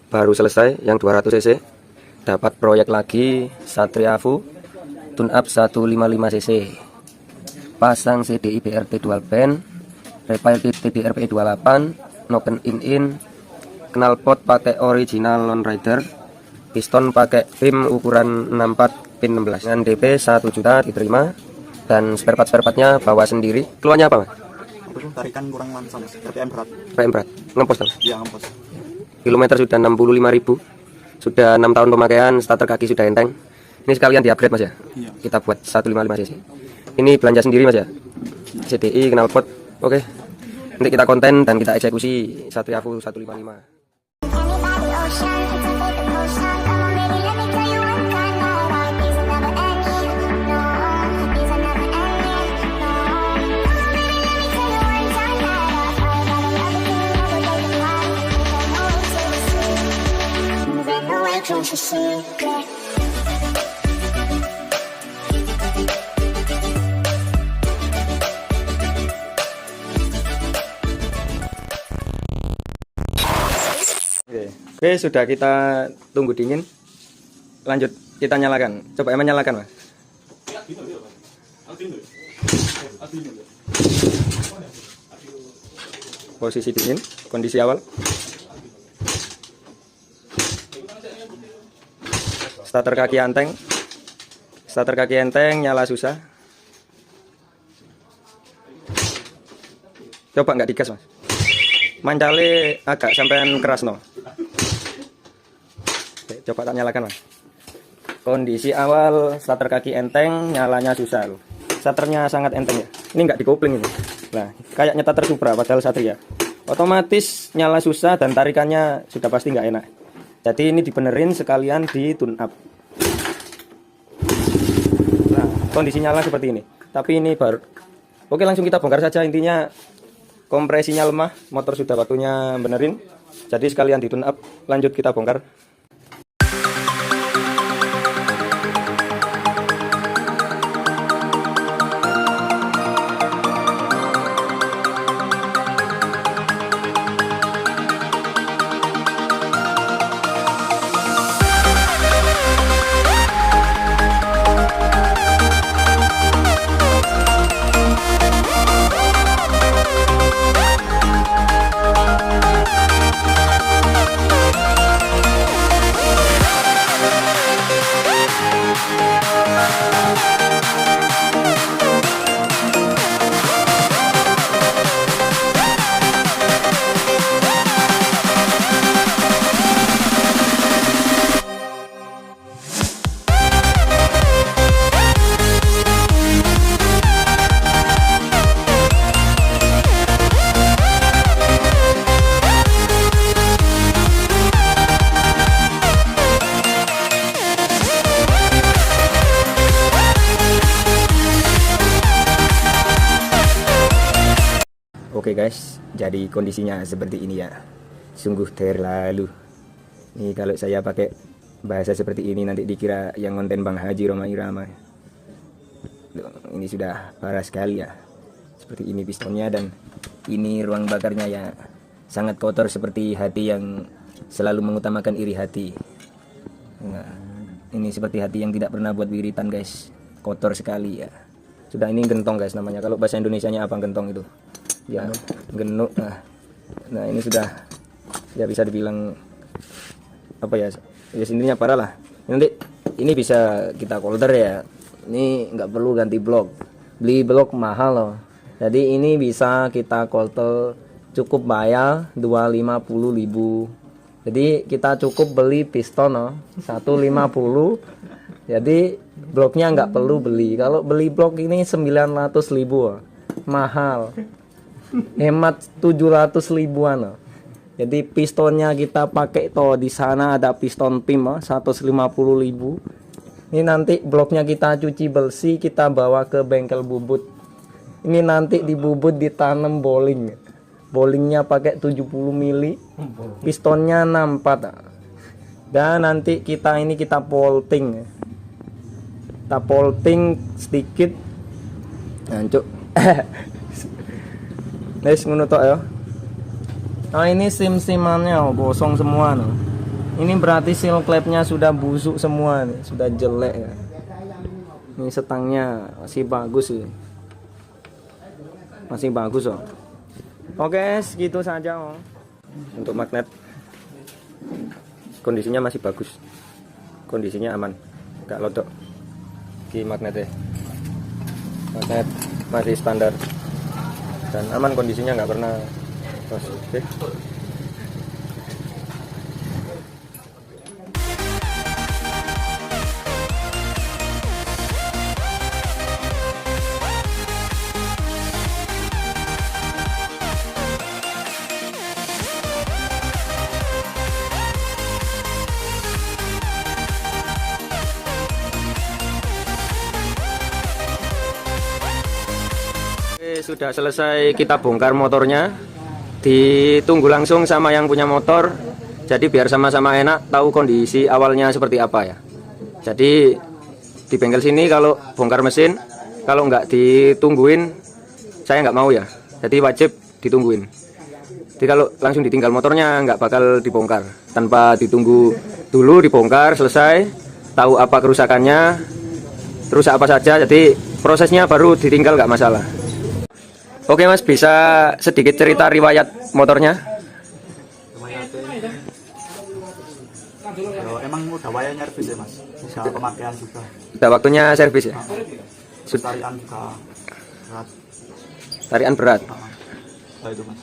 baru selesai yang 200 cc. Dapat proyek lagi Satria Fu tune up 155 cc. Pasang CDI BRT dual band, repair kit TDRP 28, noken in, knalpot pakai original Lone Rider, piston pakai pin ukuran 64 pin 16 dengan DP 1 juta diterima, dan spare partnya bawa sendiri. Keluarnya apa, Mas? Tarikan kurang langsung, RPM berat. RPM berat. Ngempos, Mas? Iya, ngempos. Kilometer sudah 65.000. Sudah 6 tahun pemakaian, starter kaki sudah enteng. Ini sekalian di-upgrade, Mas ya? Iya. Kita buat 155 cc. Ini belanja sendiri, Mas ya? CDI, knalpot. Oke. Nanti kita konten dan kita eksekusi Satria Fu 155. Oke, sudah kita tunggu dingin. Lanjut kita nyalakan. Coba Emang nyalakan, Mas. Posisi dingin, kondisi awal. Starter kaki enteng. Starter kaki enteng, nyala susah. Coba nggak digas, Mas. Mancale agak sampean keras no. Oke, coba tak nyalakan, Mas. Kondisi awal starter kaki enteng, nyalanya susah loh. Starternya sangat enteng ya. Ini nggak dikopling ini. Nah, kayak nyetar Supra padahal Satria. Otomatis nyala susah dan tarikannya sudah pasti nggak enak. Jadi ini dibenerin sekalian di tune up. Nah, kondisi nyala seperti ini. Tapi ini baru. Oke, langsung kita bongkar saja. Intinya kompresinya lemah, motor sudah waktunya benerin. Jadi sekalian di tune up. Lanjut kita bongkar. Oke guys, jadi kondisinya seperti ini ya. Sungguh terlalu. Nih kalau saya pakai bahasa seperti ini nanti dikira yang konten Bang Haji Roma Irama. Ini sudah parah sekali ya. Seperti ini pistonnya, dan ini ruang bakarnya ya sangat kotor seperti hati yang selalu mengutamakan iri hati. Nah, ini seperti hati yang tidak pernah buat wiritan guys. Kotor sekali ya. Sudah, ini gentong guys namanya. Kalau bahasa Indonesianya apa gentong itu? Ya, genuk. Nah ini sudah ya bisa dibilang apa ya, ya intinya parah lah. Nanti ini bisa kita kolder ya. Ini nggak perlu ganti blok, beli blok mahal loh. Jadi ini bisa kita kolter, cukup bayar 250.000. Jadi kita cukup beli piston loh 150. Jadi bloknya nggak perlu beli. Kalau beli blok ini 900.000 mahal. Hemat 700 ribuan loh. Jadi pistonnya kita pakai toh, di sana ada piston PIM 150.000. Ini nanti bloknya kita cuci bersih, kita bawa ke bengkel bubut. Ini nanti di bubut ditanam bowling. Bowlingnya pakai 70 mili, pistonnya 64. Dan nanti kita polting. Kita polting sedikit. Hancur. Guys, ngono tok ya. Nah ini sim-simannya kosong semua no. Ini berarti seal klepnya sudah busuk semua nih, sudah jelek ya. Ini setangnya masih bagus sih. Masih bagus oh. Oke, segitu saja oh. Untuk magnet kondisinya masih bagus. Kondisinya aman. Enggak lodok. Di magnetnya. Magnet masih standar. Dan aman kondisinya, nggak pernah los. Oke. Sudah selesai kita bongkar motornya, ditunggu langsung sama yang punya motor, jadi biar sama-sama enak tahu kondisi awalnya seperti apa ya. Jadi di bengkel sini kalau bongkar mesin, kalau nggak ditungguin saya nggak mau ya, jadi wajib ditungguin. Jadi kalau langsung ditinggal motornya nggak bakal dibongkar, tanpa ditunggu dulu dibongkar selesai, tahu apa kerusakannya, rusak apa saja, jadi prosesnya baru ditinggal nggak masalah. Oke mas, bisa sedikit cerita riwayat motornya? Emang udah wayanya servis ya mas, udah pemakaian juga. Udah waktunya servis ya? Tarian juga berat. Tarian berat? Nah, itu mas.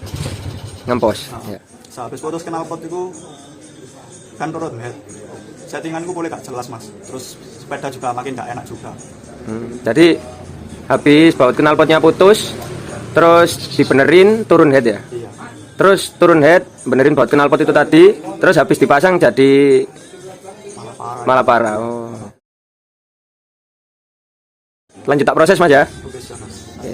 Ngempos? Ya. Sehabis putus knalpot itu kan turun head. Settinganku boleh gak jelas mas, terus sepeda juga makin gak enak juga. Jadi habis baut knalpotnya putus, terus dibenerin turun head ya? Iya. Terus turun head, benerin baut knalpot itu tadi, terus habis dipasang jadi malah parah. Oh. Lanjut tak proses mas ya? Oke, siap mas. Oke.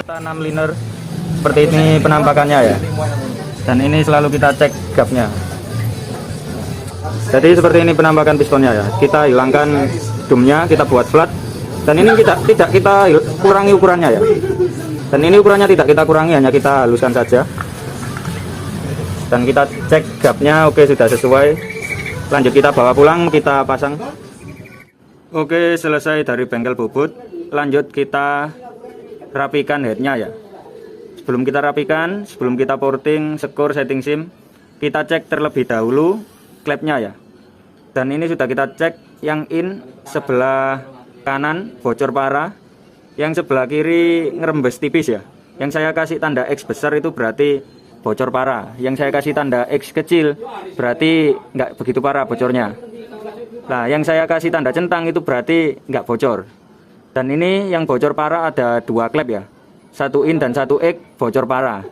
Tanam liner seperti ini penampakannya ya, dan ini selalu kita cek gapnya. Jadi seperti ini penampakan pistonnya ya, kita hilangkan dumnya, kita buat flat, dan ini tidak kita kurangi ukurannya ya, dan ini ukurannya tidak kita kurangi, hanya kita haluskan saja, dan kita cek gapnya. Oke, sudah sesuai, lanjut kita bawa pulang, kita pasang. Oke, selesai dari bengkel bubut, lanjut kita rapikan headnya ya. Sebelum kita rapikan, sebelum kita porting, skor, setting sim, kita cek terlebih dahulu klepnya ya. Dan ini sudah kita cek, yang in sebelah kanan bocor parah, yang sebelah kiri ngerembes tipis ya. Yang saya kasih tanda X besar itu berarti bocor parah, yang saya kasih tanda X kecil berarti nggak begitu parah bocornya. Nah, yang saya kasih tanda centang itu berarti nggak bocor. Dan ini yang bocor parah ada dua klep ya, satu in dan satu X bocor parah.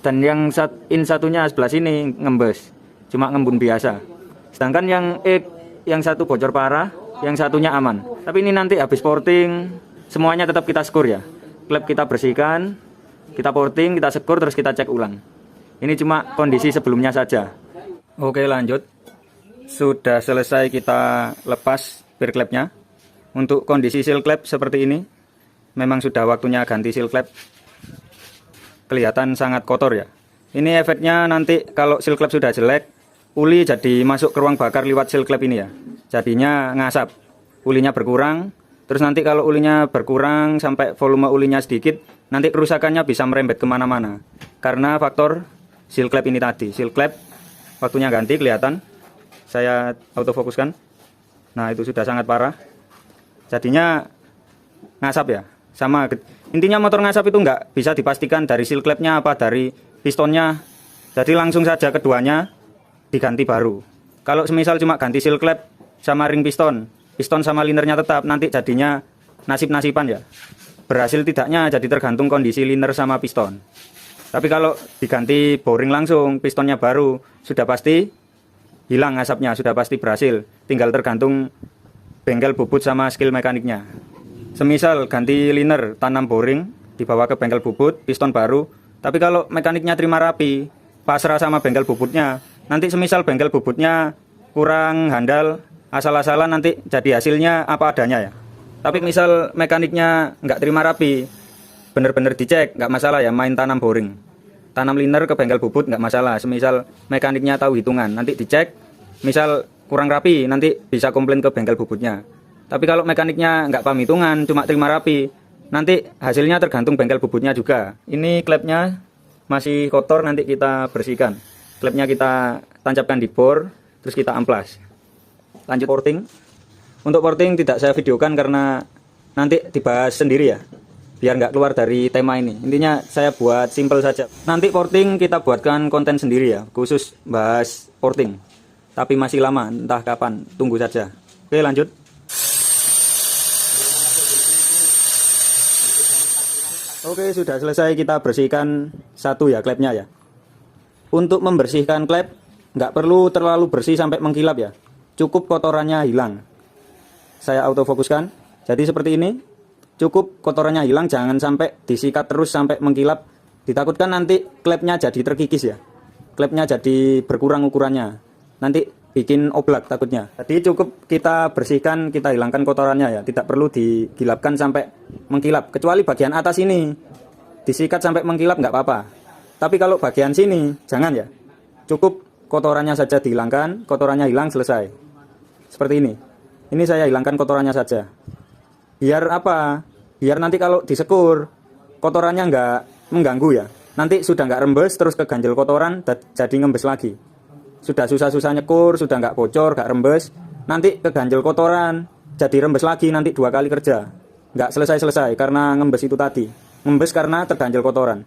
Dan yang in satunya sebelah sini ngembes, cuma ngembun biasa. Sedangkan yang X yang satu bocor parah, yang satunya aman. Tapi ini nanti habis porting semuanya tetap kita skor ya. Klep kita bersihkan, kita porting, kita skor, terus kita cek ulang. Ini cuma kondisi sebelumnya saja. Oke, lanjut. Sudah selesai kita lepas bir klepnya. Untuk kondisi seal klep seperti ini, memang sudah waktunya ganti seal klep. Kelihatan sangat kotor ya. Ini efeknya nanti kalau seal klep sudah jelek, uli jadi masuk ke ruang bakar lewat seal klep ini ya. Jadinya ngasap, ulinya berkurang. Terus nanti kalau ulinya berkurang sampai volume ulinya sedikit, nanti kerusakannya bisa merembet kemana-mana. Karena faktor seal klep ini tadi. Seal klep waktunya ganti, kelihatan. Saya autofokuskan. Nah, itu sudah sangat parah. Jadinya ngasap ya. Sama, intinya motor ngasap itu nggak bisa dipastikan dari seal klepnya apa dari pistonnya. Jadi langsung saja keduanya diganti baru. Kalau semisal cuma ganti seal klep sama ring piston, piston sama linernya tetap, nanti jadinya nasib-nasiban ya. Berhasil tidaknya jadi tergantung kondisi liner sama piston. Tapi kalau diganti boring langsung, pistonnya baru, sudah pasti hilang asapnya, sudah pasti berhasil. Tinggal tergantung bengkel bubut sama skill mekaniknya. Semisal ganti liner, tanam boring, dibawa ke bengkel bubut, piston baru, Tapi kalau mekaniknya terima rapi, pasrah sama bengkel bubutnya, nanti semisal bengkel bubutnya kurang handal, asal-asalan nanti jadi hasilnya apa adanya ya. Tapi misal mekaniknya nggak terima rapi, bener-bener dicek, nggak masalah ya, main tanam boring. Tanam liner ke bengkel bubut nggak masalah, semisal mekaniknya tahu hitungan, nanti dicek, misal kurang rapi, nanti bisa komplain ke bengkel bubutnya. Tapi kalau mekaniknya nggak paham hitungan, cuma terima rapi, nanti hasilnya tergantung bengkel bubutnya juga. Ini klepnya masih kotor, nanti kita bersihkan. Klepnya kita tancapkan di bor, terus kita amplas. Lanjut porting. Untuk porting tidak saya videokan karena nanti dibahas sendiri ya, biar nggak keluar dari tema ini. Intinya saya buat simple saja. Nanti porting kita buatkan konten sendiri ya, khusus bahas porting. Tapi masih lama, entah kapan, tunggu saja. Oke, lanjut. Oke, sudah selesai kita bersihkan satu ya klepnya ya. Untuk membersihkan klep nggak perlu terlalu bersih sampai mengkilap ya. Cukup kotorannya hilang. Saya autofokuskan. Jadi seperti ini. Cukup kotorannya hilang, jangan sampai disikat terus sampai mengkilap. Ditakutkan nanti klepnya jadi terkikis ya. Klepnya jadi berkurang ukurannya. Nanti bikin oblak takutnya. Jadi cukup kita bersihkan, kita hilangkan kotorannya ya. Tidak perlu digilapkan sampai mengkilap. Kecuali bagian atas ini disikat sampai mengkilap nggak apa-apa. Tapi kalau bagian sini jangan ya. Cukup kotorannya saja dihilangkan, kotorannya hilang, selesai. Seperti ini. Ini saya hilangkan kotorannya saja. Biar apa? Biar nanti kalau disekur kotorannya nggak mengganggu ya. Nanti sudah nggak rembes terus keganjel kotoran jadi ngembes lagi. Sudah susah-susah nyekur, sudah nggak bocor, nggak rembes, nanti keganjel kotoran jadi rembes lagi, nanti 2 kali kerja. Nggak selesai-selesai karena ngembes itu tadi. Ngembes karena terganjel kotoran.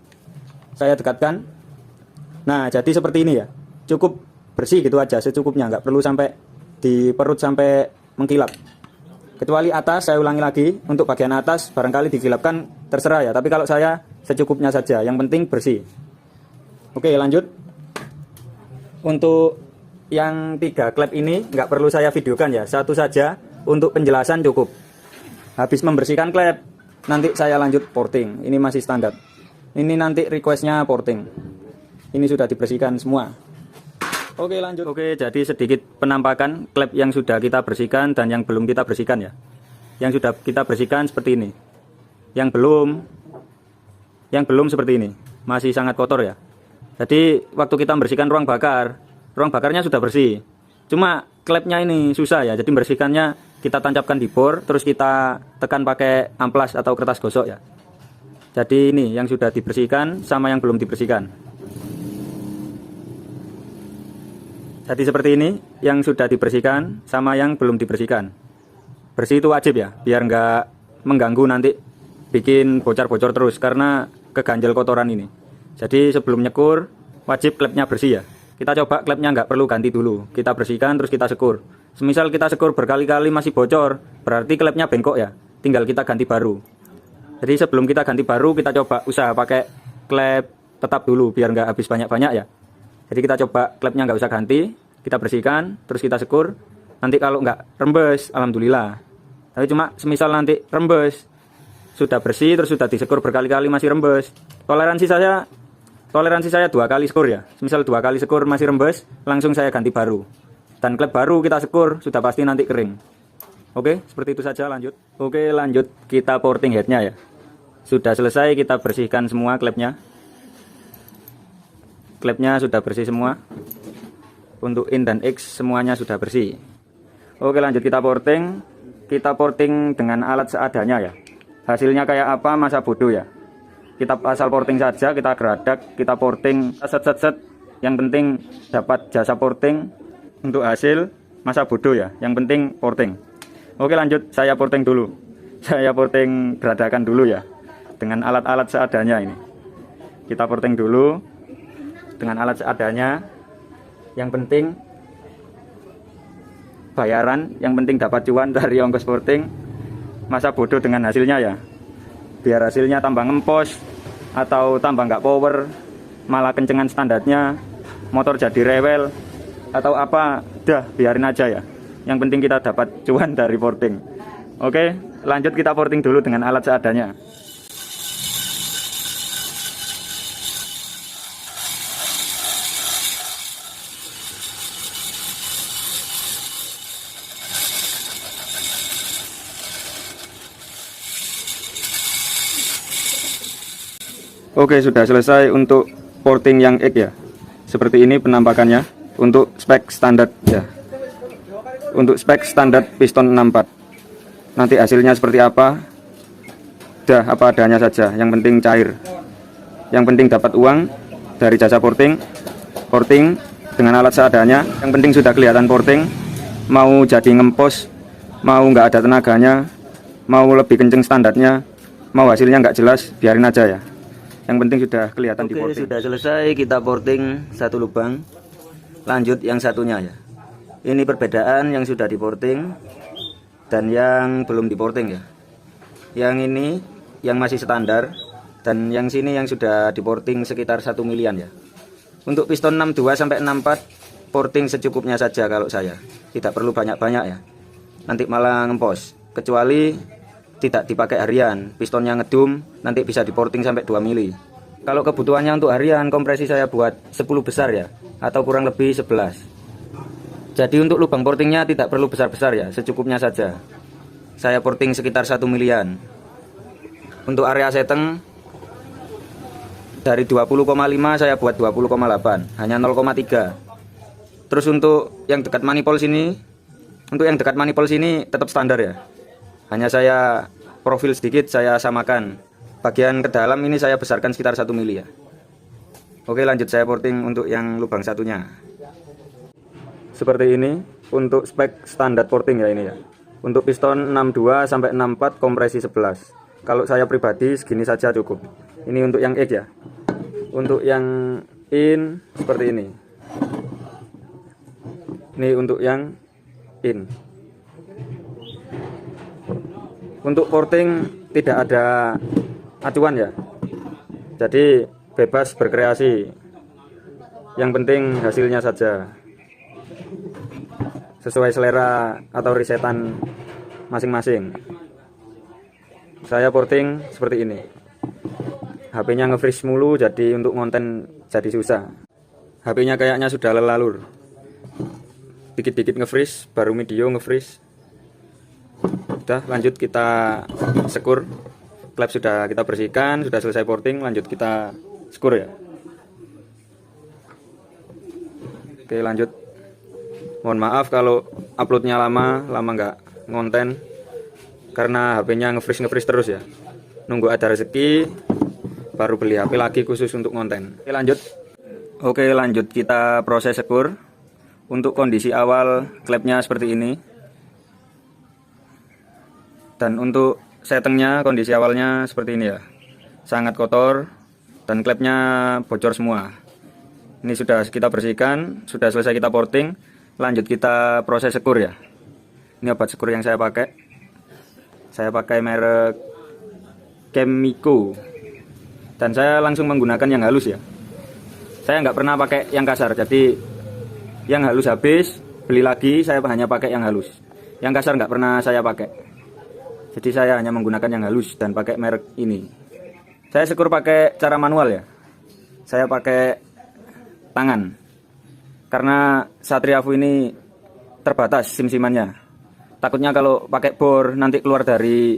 Saya dekatkan. Nah, jadi seperti ini ya. Cukup bersih gitu aja secukupnya, nggak perlu sampai di perut sampai mengkilap. Kecuali atas, saya ulangi lagi, untuk bagian atas barangkali dikilapkan terserah ya, tapi kalau saya secukupnya saja, yang penting bersih. Oke, lanjut. Untuk yang 3 klep ini nggak perlu saya videokan ya, satu saja untuk penjelasan cukup. Habis membersihkan klep, nanti saya lanjut porting. Ini masih standar. Ini nanti requestnya porting. Ini sudah dibersihkan semua. Oke, lanjut. Oke, jadi sedikit penampakan klep yang sudah kita bersihkan dan yang belum kita bersihkan ya. Yang sudah kita bersihkan seperti ini. Yang belum seperti ini. Masih sangat kotor ya. Jadi waktu kita membersihkan ruang bakarnya sudah bersih. Cuma klepnya ini susah ya. Jadi membersihkannya kita tancapkan di bor, terus kita tekan pakai amplas atau kertas gosok ya. Jadi ini yang sudah dibersihkan sama yang belum dibersihkan. Jadi seperti ini, yang sudah dibersihkan sama yang belum dibersihkan. Bersih itu wajib ya, biar nggak mengganggu nanti bikin bocor-bocor terus karena keganjel kotoran ini. Jadi sebelum nyekur, wajib klepnya bersih ya. Kita coba klepnya nggak perlu ganti dulu, kita bersihkan terus kita sekur. Semisal kita sekur berkali-kali masih bocor, berarti klepnya bengkok ya, tinggal kita ganti baru. Jadi sebelum kita ganti baru, kita coba usaha pakai klep tetap dulu biar nggak habis banyak-banyak ya. Jadi kita coba klepnya nggak usah ganti, kita bersihkan, terus kita sekur. Nanti kalau nggak rembes, alhamdulillah. Tapi cuma semisal nanti rembes, sudah bersih, terus sudah disekur berkali-kali masih rembes. Toleransi saya 2 kali sekur ya. Semisal 2 kali sekur masih rembes, langsung saya ganti baru. Dan klep baru kita sekur, sudah pasti nanti kering. Oke, seperti itu saja, lanjut. Oke, lanjut kita porting headnya ya. Sudah selesai, kita bersihkan semua klepnya. Klepnya sudah bersih semua. Untuk in dan X semuanya sudah bersih. Oke, lanjut kita porting. Kita porting dengan alat seadanya ya. Hasilnya kayak apa masa bodoh ya. Kita asal porting saja, kita geradak, kita porting set. Yang penting dapat jasa porting. Untuk hasil masa bodoh ya. Yang penting porting. Oke, lanjut saya porting dulu. Saya porting geradakan dulu ya. Dengan alat-alat seadanya ini. Kita porting dulu dengan alat seadanya. Yang penting bayaran, yang penting dapat cuan dari ongkos porting. Masa bodoh dengan hasilnya ya. Biar hasilnya tambah ngempos atau tambah nggak power, malah kencengan standarnya, motor jadi rewel atau apa, dah biarin aja ya. Yang penting kita dapat cuan dari porting. Oke, lanjut kita porting dulu dengan alat seadanya. Oke, sudah selesai untuk porting yang X ya. Seperti ini penampakannya untuk spek standar ya. Untuk spek standar piston 64. Nanti hasilnya seperti apa? Dah apa adanya saja, yang penting cair. Yang penting dapat uang dari jasa porting. Porting dengan alat seadanya. Yang penting sudah kelihatan porting. Mau jadi ngempos, mau nggak ada tenaganya, mau lebih kenceng standarnya, mau hasilnya nggak jelas, biarin aja ya. Yang penting sudah kelihatan di porting. Sudah selesai kita porting satu lubang. Lanjut yang satunya ya. Ini perbedaan yang sudah di porting dan yang belum di porting ya. Yang ini yang masih standar dan yang sini yang sudah di porting sekitar 1 milian ya. Untuk piston 62 sampai 64 porting secukupnya saja kalau saya. Tidak perlu banyak-banyak ya. Nanti malah ngempos. Kecuali tidak dipakai harian, pistonnya ngedum, nanti bisa di porting sampai 2 mili. Kalau kebutuhannya untuk harian, kompresi saya buat 10 besar ya, atau kurang lebih 11. Jadi untuk lubang portingnya tidak perlu besar-besar ya, secukupnya saja. Saya porting sekitar 1 milian. Untuk area seteng dari 20,5 saya buat 20,8, hanya 0,3. Terus untuk yang dekat manipol sini, tetap standar ya. Hanya saya profil sedikit saya samakan. Bagian ke dalam ini saya besarkan sekitar 1 mili ya. Oke, lanjut saya porting untuk yang lubang satunya. Seperti ini untuk spek standar porting ya ini ya. Untuk piston 62 sampai 64 kompresi 11. Kalau saya pribadi segini saja cukup. Ini untuk yang X ya. Untuk yang in seperti ini. Ini untuk yang in. Untuk porting tidak ada acuan ya. Jadi bebas berkreasi. Yang penting hasilnya saja. Sesuai selera atau risetan masing-masing. Saya porting seperti ini. HP-nya nge-freeze mulu, jadi untuk konten jadi susah. HP-nya kayaknya sudah lelalur. Dikit-dikit nge-freeze, baru video nge-freeze. Udah, lanjut kita sekur. Klep sudah kita bersihkan, sudah selesai porting, lanjut kita sekur ya. Oke, lanjut. Mohon maaf kalau uploadnya lama nggak ngonten. Karena HP-nya nge-freeze terus ya. Nunggu ada rezeki baru beli HP lagi khusus untuk konten. Oke lanjut kita proses sekur. Untuk kondisi awal klepnya seperti ini. Dan untuk settingnya kondisi awalnya seperti ini ya. Sangat kotor dan klepnya bocor semua. Ini sudah kita bersihkan, sudah selesai kita porting. Lanjut kita proses sekur ya. Ini obat sekur yang saya pakai. Saya pakai merek Chemico. Dan saya langsung menggunakan yang halus ya. Saya nggak pernah pakai yang kasar. Jadi yang halus habis, beli lagi saya hanya pakai yang halus. Yang kasar nggak pernah saya pakai. Jadi saya hanya menggunakan yang halus dan pakai merek ini. Saya sekur pakai cara manual ya. Saya pakai tangan. Karena Satriafu ini terbatas sim-simannya. Takutnya kalau pakai bor nanti keluar dari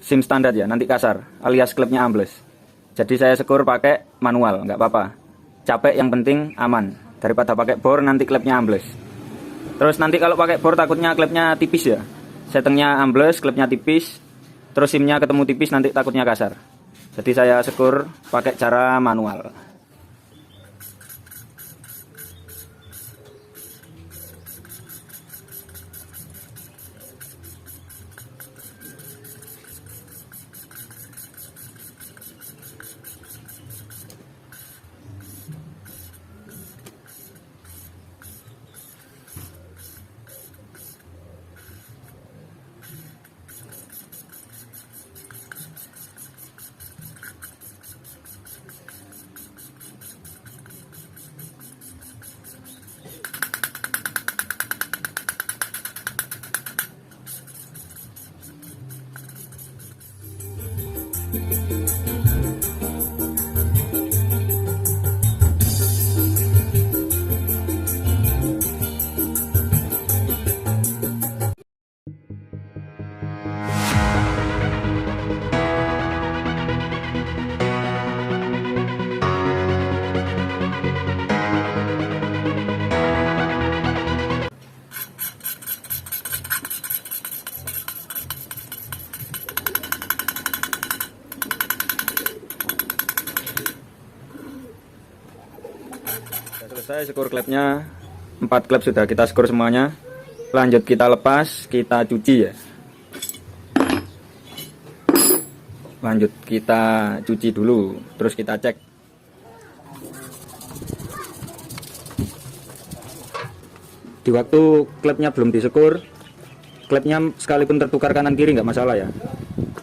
sim standar ya, nanti kasar alias klepnya ambles. Jadi saya sekur pakai manual, nggak apa-apa. Capek yang penting aman. Daripada pakai bor nanti klepnya ambles. Terus nanti kalau pakai bor takutnya klepnya tipis ya. Settingnya ambles, klepnya tipis. Terus simnya ketemu tipis nanti takutnya kasar. Jadi saya sekur pakai cara manual. Selesai skor klepnya, 4 klep sudah kita skor semuanya. Lanjut kita lepas, kita cuci ya. Lanjut kita cuci dulu, terus kita cek. Di waktu klepnya belum disekur, klepnya sekalipun tertukar kanan kiri nggak masalah ya.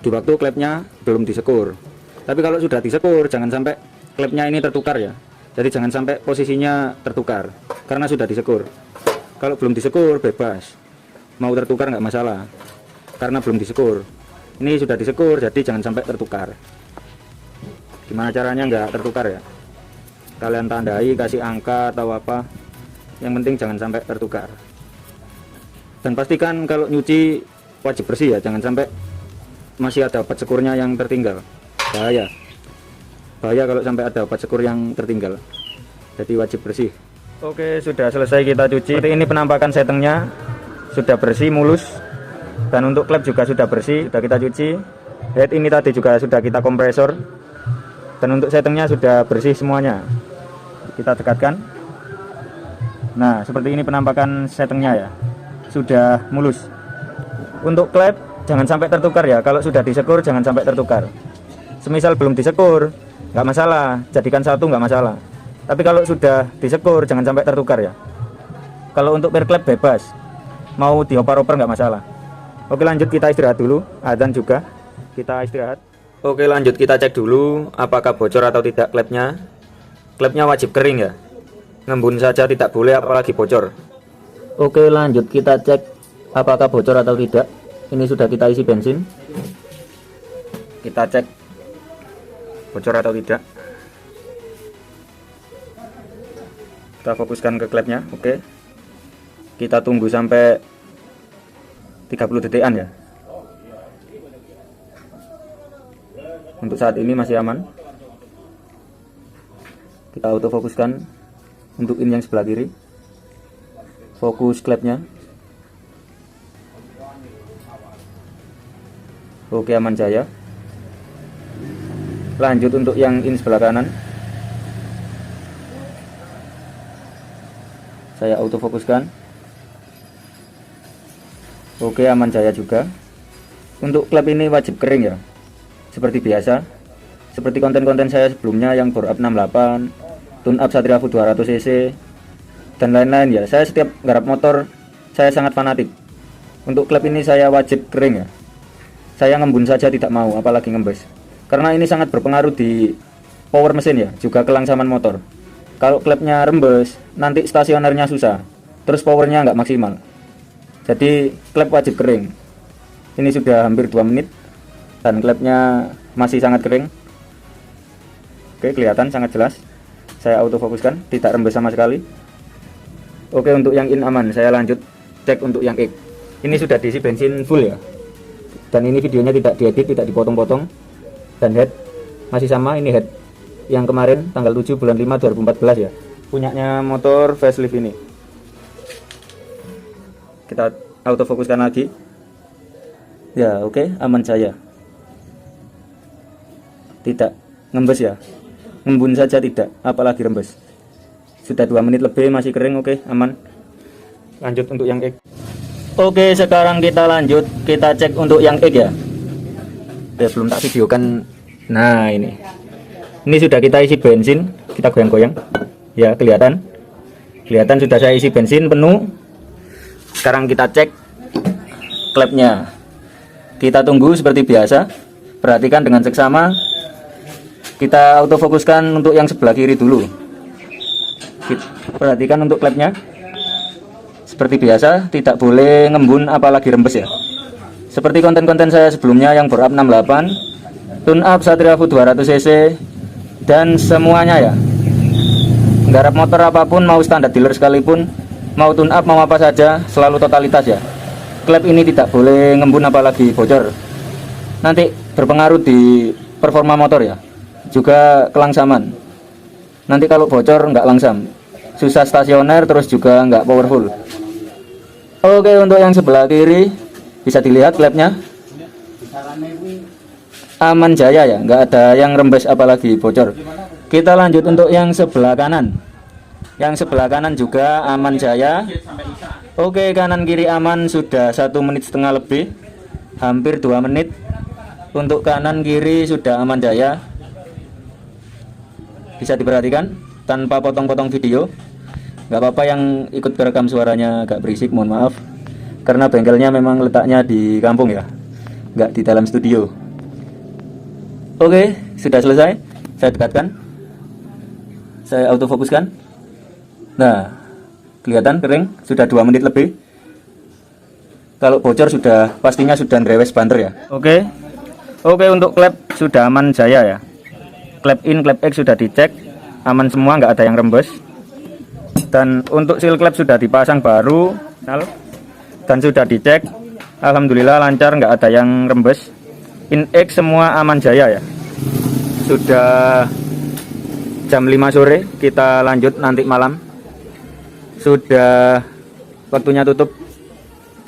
Di waktu klepnya belum disekur. Tapi kalau sudah disekur, jangan sampai klepnya ini tertukar ya. Jadi jangan sampai posisinya tertukar karena sudah disekur. Kalau belum disekur bebas, mau tertukar nggak masalah karena belum disekur. Ini sudah disekur, jadi jangan sampai tertukar. Gimana caranya nggak tertukar ya? Kalian tandai, kasih angka atau apa. Yang penting jangan sampai tertukar. Dan pastikan kalau nyuci wajib bersih ya, jangan sampai masih ada obat sekurnya yang tertinggal. Bahaya kalau sampai ada obat sekur yang tertinggal. Jadi wajib bersih. Oke, sudah selesai kita cuci. Seperti ini penampakan settingnya, sudah bersih, mulus. Dan untuk klep juga sudah bersih, sudah kita cuci. Head ini tadi juga sudah kita kompresor. Dan untuk settingnya sudah bersih semuanya. Kita dekatkan. Nah, seperti ini penampakan settingnya ya, sudah mulus. Untuk klep jangan sampai tertukar ya. Kalau sudah disekur jangan sampai tertukar. Semisal belum disekur nggak masalah, jadikan satu nggak masalah. Tapi kalau sudah disekur jangan sampai tertukar ya. Kalau untuk per klep bebas, mau dioper-oper nggak masalah. Oke, lanjut kita istirahat dulu, adzan juga, kita istirahat. Oke, lanjut kita cek dulu apakah bocor atau tidak klepnya. Klepnya wajib kering ya, ngembun saja tidak boleh apalagi bocor. Oke, lanjut kita cek apakah bocor atau tidak. Ini sudah kita isi bensin, kita cek bocor atau tidak. Kita fokuskan ke klepnya. Oke, kita tunggu sampai 30 detikan ya. Untuk saat ini masih aman. Kita autofokuskan untuk in yang sebelah kiri. Fokus klepnya. Oke, aman jaya. Lanjut untuk yang in sebelah kanan. Saya autofokuskan. Oke, aman jaya juga. Untuk klep ini wajib kering ya, seperti biasa, seperti konten-konten saya sebelumnya yang bore up 68, tune up Satria Fu 200 cc dan lain-lain ya. Saya setiap garap motor saya sangat fanatik. Untuk klep ini saya wajib kering ya. Saya ngembun saja tidak mau, apalagi ngembes, karena ini sangat berpengaruh di power mesin ya, juga kelangsaman motor. Kalau klepnya rembes, nanti stasionernya susah, terus powernya nggak maksimal. Jadi klep wajib kering. Ini sudah hampir 2 menit dan klepnya masih sangat kering. Oke, kelihatan sangat jelas. Saya autofokuskan, tidak rembes sama sekali. Oke, untuk yang in aman. Saya lanjut cek untuk yang X. Ini sudah diisi bensin full ya. Dan ini videonya tidak diedit, tidak dipotong-potong. Dan head masih sama, ini head yang kemarin tanggal 7 bulan 5 2014 ya. Punyanya motor facelift ini. Kita autofokuskan lagi. Ya, oke, aman jaya. Tidak ngembes ya. Ngembun saja tidak, apalagi rembes. Sudah 2 menit lebih masih kering, oke, aman. Lanjut untuk yang X. Oke, sekarang kita lanjut, kita cek untuk yang X ya. Oke, belum tak videokan. Nah, ini sudah kita isi bensin, kita goyang-goyang. Ya, kelihatan sudah saya isi bensin penuh. Sekarang kita cek klepnya. Kita tunggu seperti biasa. Perhatikan dengan seksama. Kita autofokuskan untuk yang sebelah kiri dulu. Perhatikan untuk klepnya. Seperti biasa, tidak boleh ngembun apalagi rembes ya. Seperti konten-konten saya sebelumnya yang bore up 68, tune up Satria Fu 200 cc dan semuanya ya. Garap motor apapun, mau standar dealer sekalipun, mau tune up mau apa saja, selalu totalitas ya. Klep ini tidak boleh ngembun apalagi bocor. Nanti berpengaruh di performa motor ya, juga kelangsaman. Nanti kalau bocor nggak langsam, susah stasioner, terus juga nggak powerful. Oke, untuk yang sebelah kiri bisa dilihat klepnya aman jaya ya, nggak ada yang rembes apalagi bocor. Kita lanjut untuk yang sebelah kanan. Yang sebelah kanan juga aman jaya. Oke, kanan kiri aman sudah 1,5 menit lebih, hampir 2 menit. Untuk kanan kiri sudah aman jaya. Bisa diperhatikan tanpa potong-potong video. Gak apa-apa yang ikut kerekam suaranya agak berisik, mohon maaf. Karena bengkelnya memang letaknya di kampung ya, gak di dalam studio. Oke, sudah selesai. Saya dekatkan, saya autofokuskan. Nah, kelihatan kering, sudah 2 menit lebih. Kalau bocor sudah, pastinya sudah ngerewes banter ya. Oke, untuk klep sudah aman jaya ya. Klep in, klep X sudah dicek, aman semua, nggak ada yang rembes. Dan untuk seal klep sudah dipasang baru, dan sudah dicek, alhamdulillah lancar, nggak ada yang rembes. In X semua aman jaya ya. Sudah jam 5 sore, kita lanjut nanti malam. Sudah waktunya tutup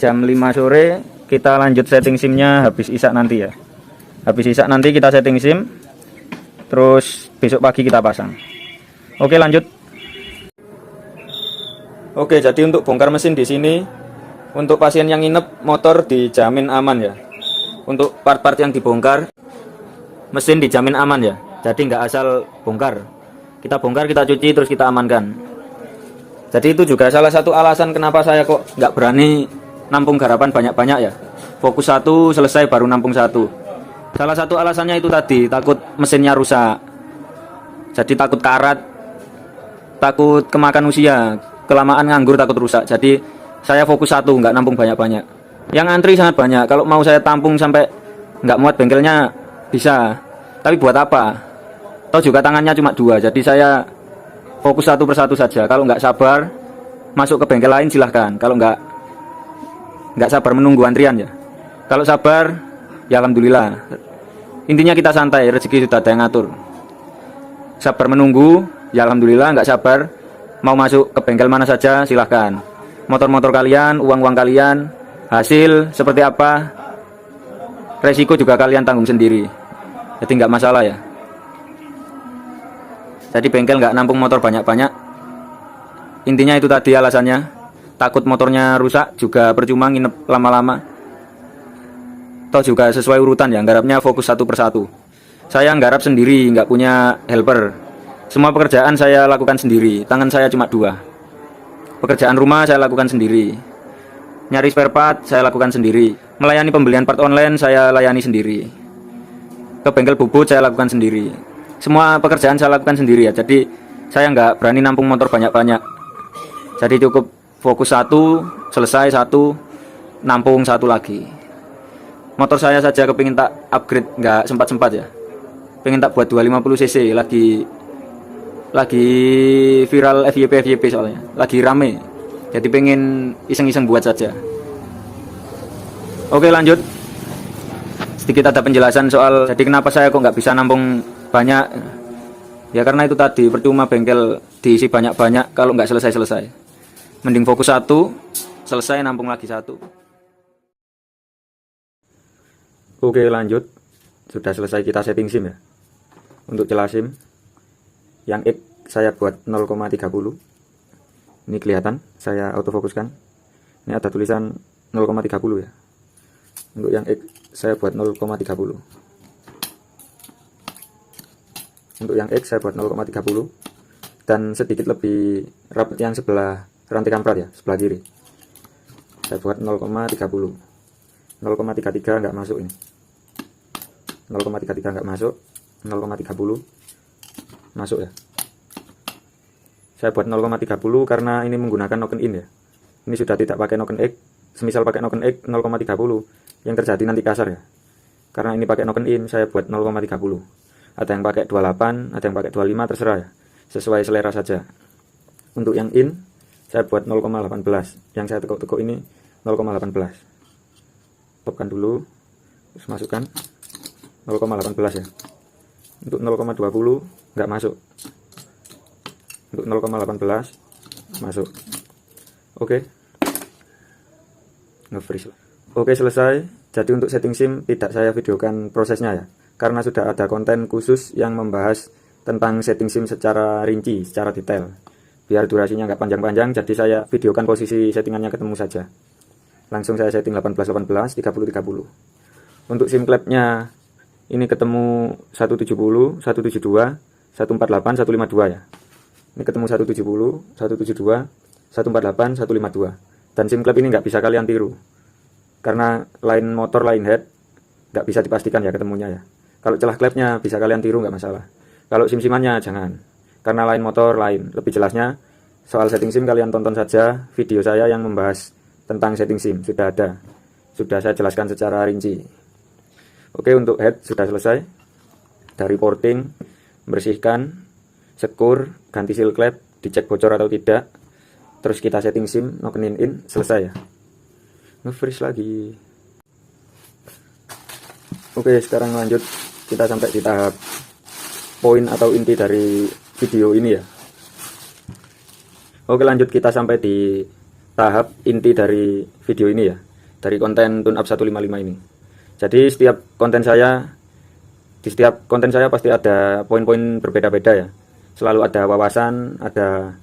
jam 5 sore, kita lanjut setting SIM-nya habis isak nanti ya. Habis isak nanti kita setting SIM, terus besok pagi kita pasang. Oke, lanjut. Oke, jadi untuk bongkar mesin di sini, untuk pasien yang nginep, motor dijamin aman ya. Untuk part-part yang dibongkar, mesin dijamin aman ya. Jadi nggak asal bongkar. Kita bongkar, kita cuci, terus kita amankan. Jadi itu juga salah satu alasan kenapa saya kok nggak berani nampung garapan banyak-banyak ya. Fokus satu, selesai baru nampung satu. Salah satu alasannya itu tadi, takut mesinnya rusak. Jadi takut karat, takut kemakan usia, kelamaan nganggur takut rusak. Jadi saya fokus satu, nggak nampung banyak-banyak. Yang antri sangat banyak, kalau mau saya tampung sampai nggak muat bengkelnya bisa. Tapi buat apa? Atau juga tangannya cuma 2, jadi saya fokus satu persatu saja. Kalau nggak sabar masuk ke bengkel lain silahkan. Kalau nggak sabar menunggu antrian ya. Kalau sabar ya alhamdulillah. Intinya kita santai, rezeki sudah ada yang ngatur. Sabar menunggu ya alhamdulillah. Nggak sabar mau masuk ke bengkel mana saja silahkan. Motor-motor kalian, uang-uang kalian, hasil seperti apa, resiko juga kalian tanggung sendiri. Jadi nggak masalah ya. Jadi bengkel nggak nampung motor banyak-banyak. Intinya itu tadi alasannya. Takut motornya rusak, juga percuma nginep lama-lama. Toh juga sesuai urutan ya, nggarapnya fokus satu persatu. Saya nggarap sendiri, nggak punya helper. Semua pekerjaan saya lakukan sendiri, tangan saya cuma 2. Pekerjaan rumah saya lakukan sendiri. Nyari spare part saya lakukan sendiri. Melayani pembelian part online saya layani sendiri. Ke bengkel bubut saya lakukan sendiri. Semua pekerjaan saya lakukan sendiri ya. Jadi saya nggak berani nampung motor banyak-banyak. Jadi cukup fokus satu, selesai satu, nampung satu lagi. Motor saya saja kepingin tak upgrade, nggak sempat-sempat ya. Pengen tak buat 250 cc, lagi viral FYP soalnya, lagi rame. Jadi pengen iseng-iseng buat saja. Oke, lanjut. Sedikit ada penjelasan soal jadi kenapa saya kok nggak bisa nampung banyak. Ya karena itu tadi, percuma bengkel diisi banyak-banyak kalau nggak selesai-selesai. Mending fokus satu, selesai nampung lagi satu. Oke, lanjut. Sudah selesai kita setting SIM ya. Untuk celah SIM yang X saya buat 0,30. Ini kelihatan, saya autofokuskan. Ini ada tulisan 0,30 ya. Untuk yang X saya buat 0,30. Untuk yang X saya buat 0,30 dan sedikit lebih rapat yang sebelah rantai kamprat ya, sebelah kiri. Saya buat 0,30. 0,33 nggak masuk ini. 0,33 nggak masuk. 0,30 masuk ya. Saya buat 0,30 karena ini menggunakan noken in ya. Ini sudah tidak pakai noken X. Semisal pakai noken X 0,30 yang terjadi nanti kasar ya. Karena ini pakai noken in, saya buat 0,30. Ada yang pakai 28, ada yang pakai 25, terserah ya. Sesuai selera saja. Untuk yang in, saya buat 0,18. Yang saya tekuk-tekuk ini 0,18. Topkan dulu, terus masukkan 0,18 ya. Untuk 0,20 nggak masuk. Untuk 0,18 masuk. Oke. Nge-freeze. Oke, selesai. Jadi untuk setting SIM tidak saya videokan prosesnya ya. Karena sudah ada konten khusus yang membahas tentang setting SIM secara rinci, secara detail. biar durasinya nggak panjang-panjang, jadi saya videokan posisi settingannya ketemu saja. Langsung saya setting 18-18, 30-30. Untuk SIM clapnya ini ketemu 170, 172, 148, 152 ya. Ini ketemu 170, 172, 148, 152. Dan SIM clap ini nggak bisa kalian tiru, karena line motor, line head nggak bisa dipastikan ya ketemunya ya. Kalau celah clapnya bisa kalian tiru, nggak masalah. Kalau SIM-SIMannya jangan, karena line motor lain. Lebih jelasnya soal setting SIM kalian tonton saja video saya yang membahas tentang setting SIM, sudah ada, sudah saya jelaskan secara rinci. Oke, untuk head sudah selesai. Dari porting, bersihkan, sekur, ganti seal clap, dicek bocor atau tidak, terus kita setting SIM, nokenin in, selesai ya. Nge-freeze lagi. Oke, sekarang lanjut, kita sampai di tahap poin atau inti dari video ini ya. Oke, lanjut, kita sampai di tahap inti dari video ini ya, dari konten tune up 155 ini. Jadi di setiap konten saya pasti ada poin-poin berbeda-beda ya. Selalu ada wawasan, ada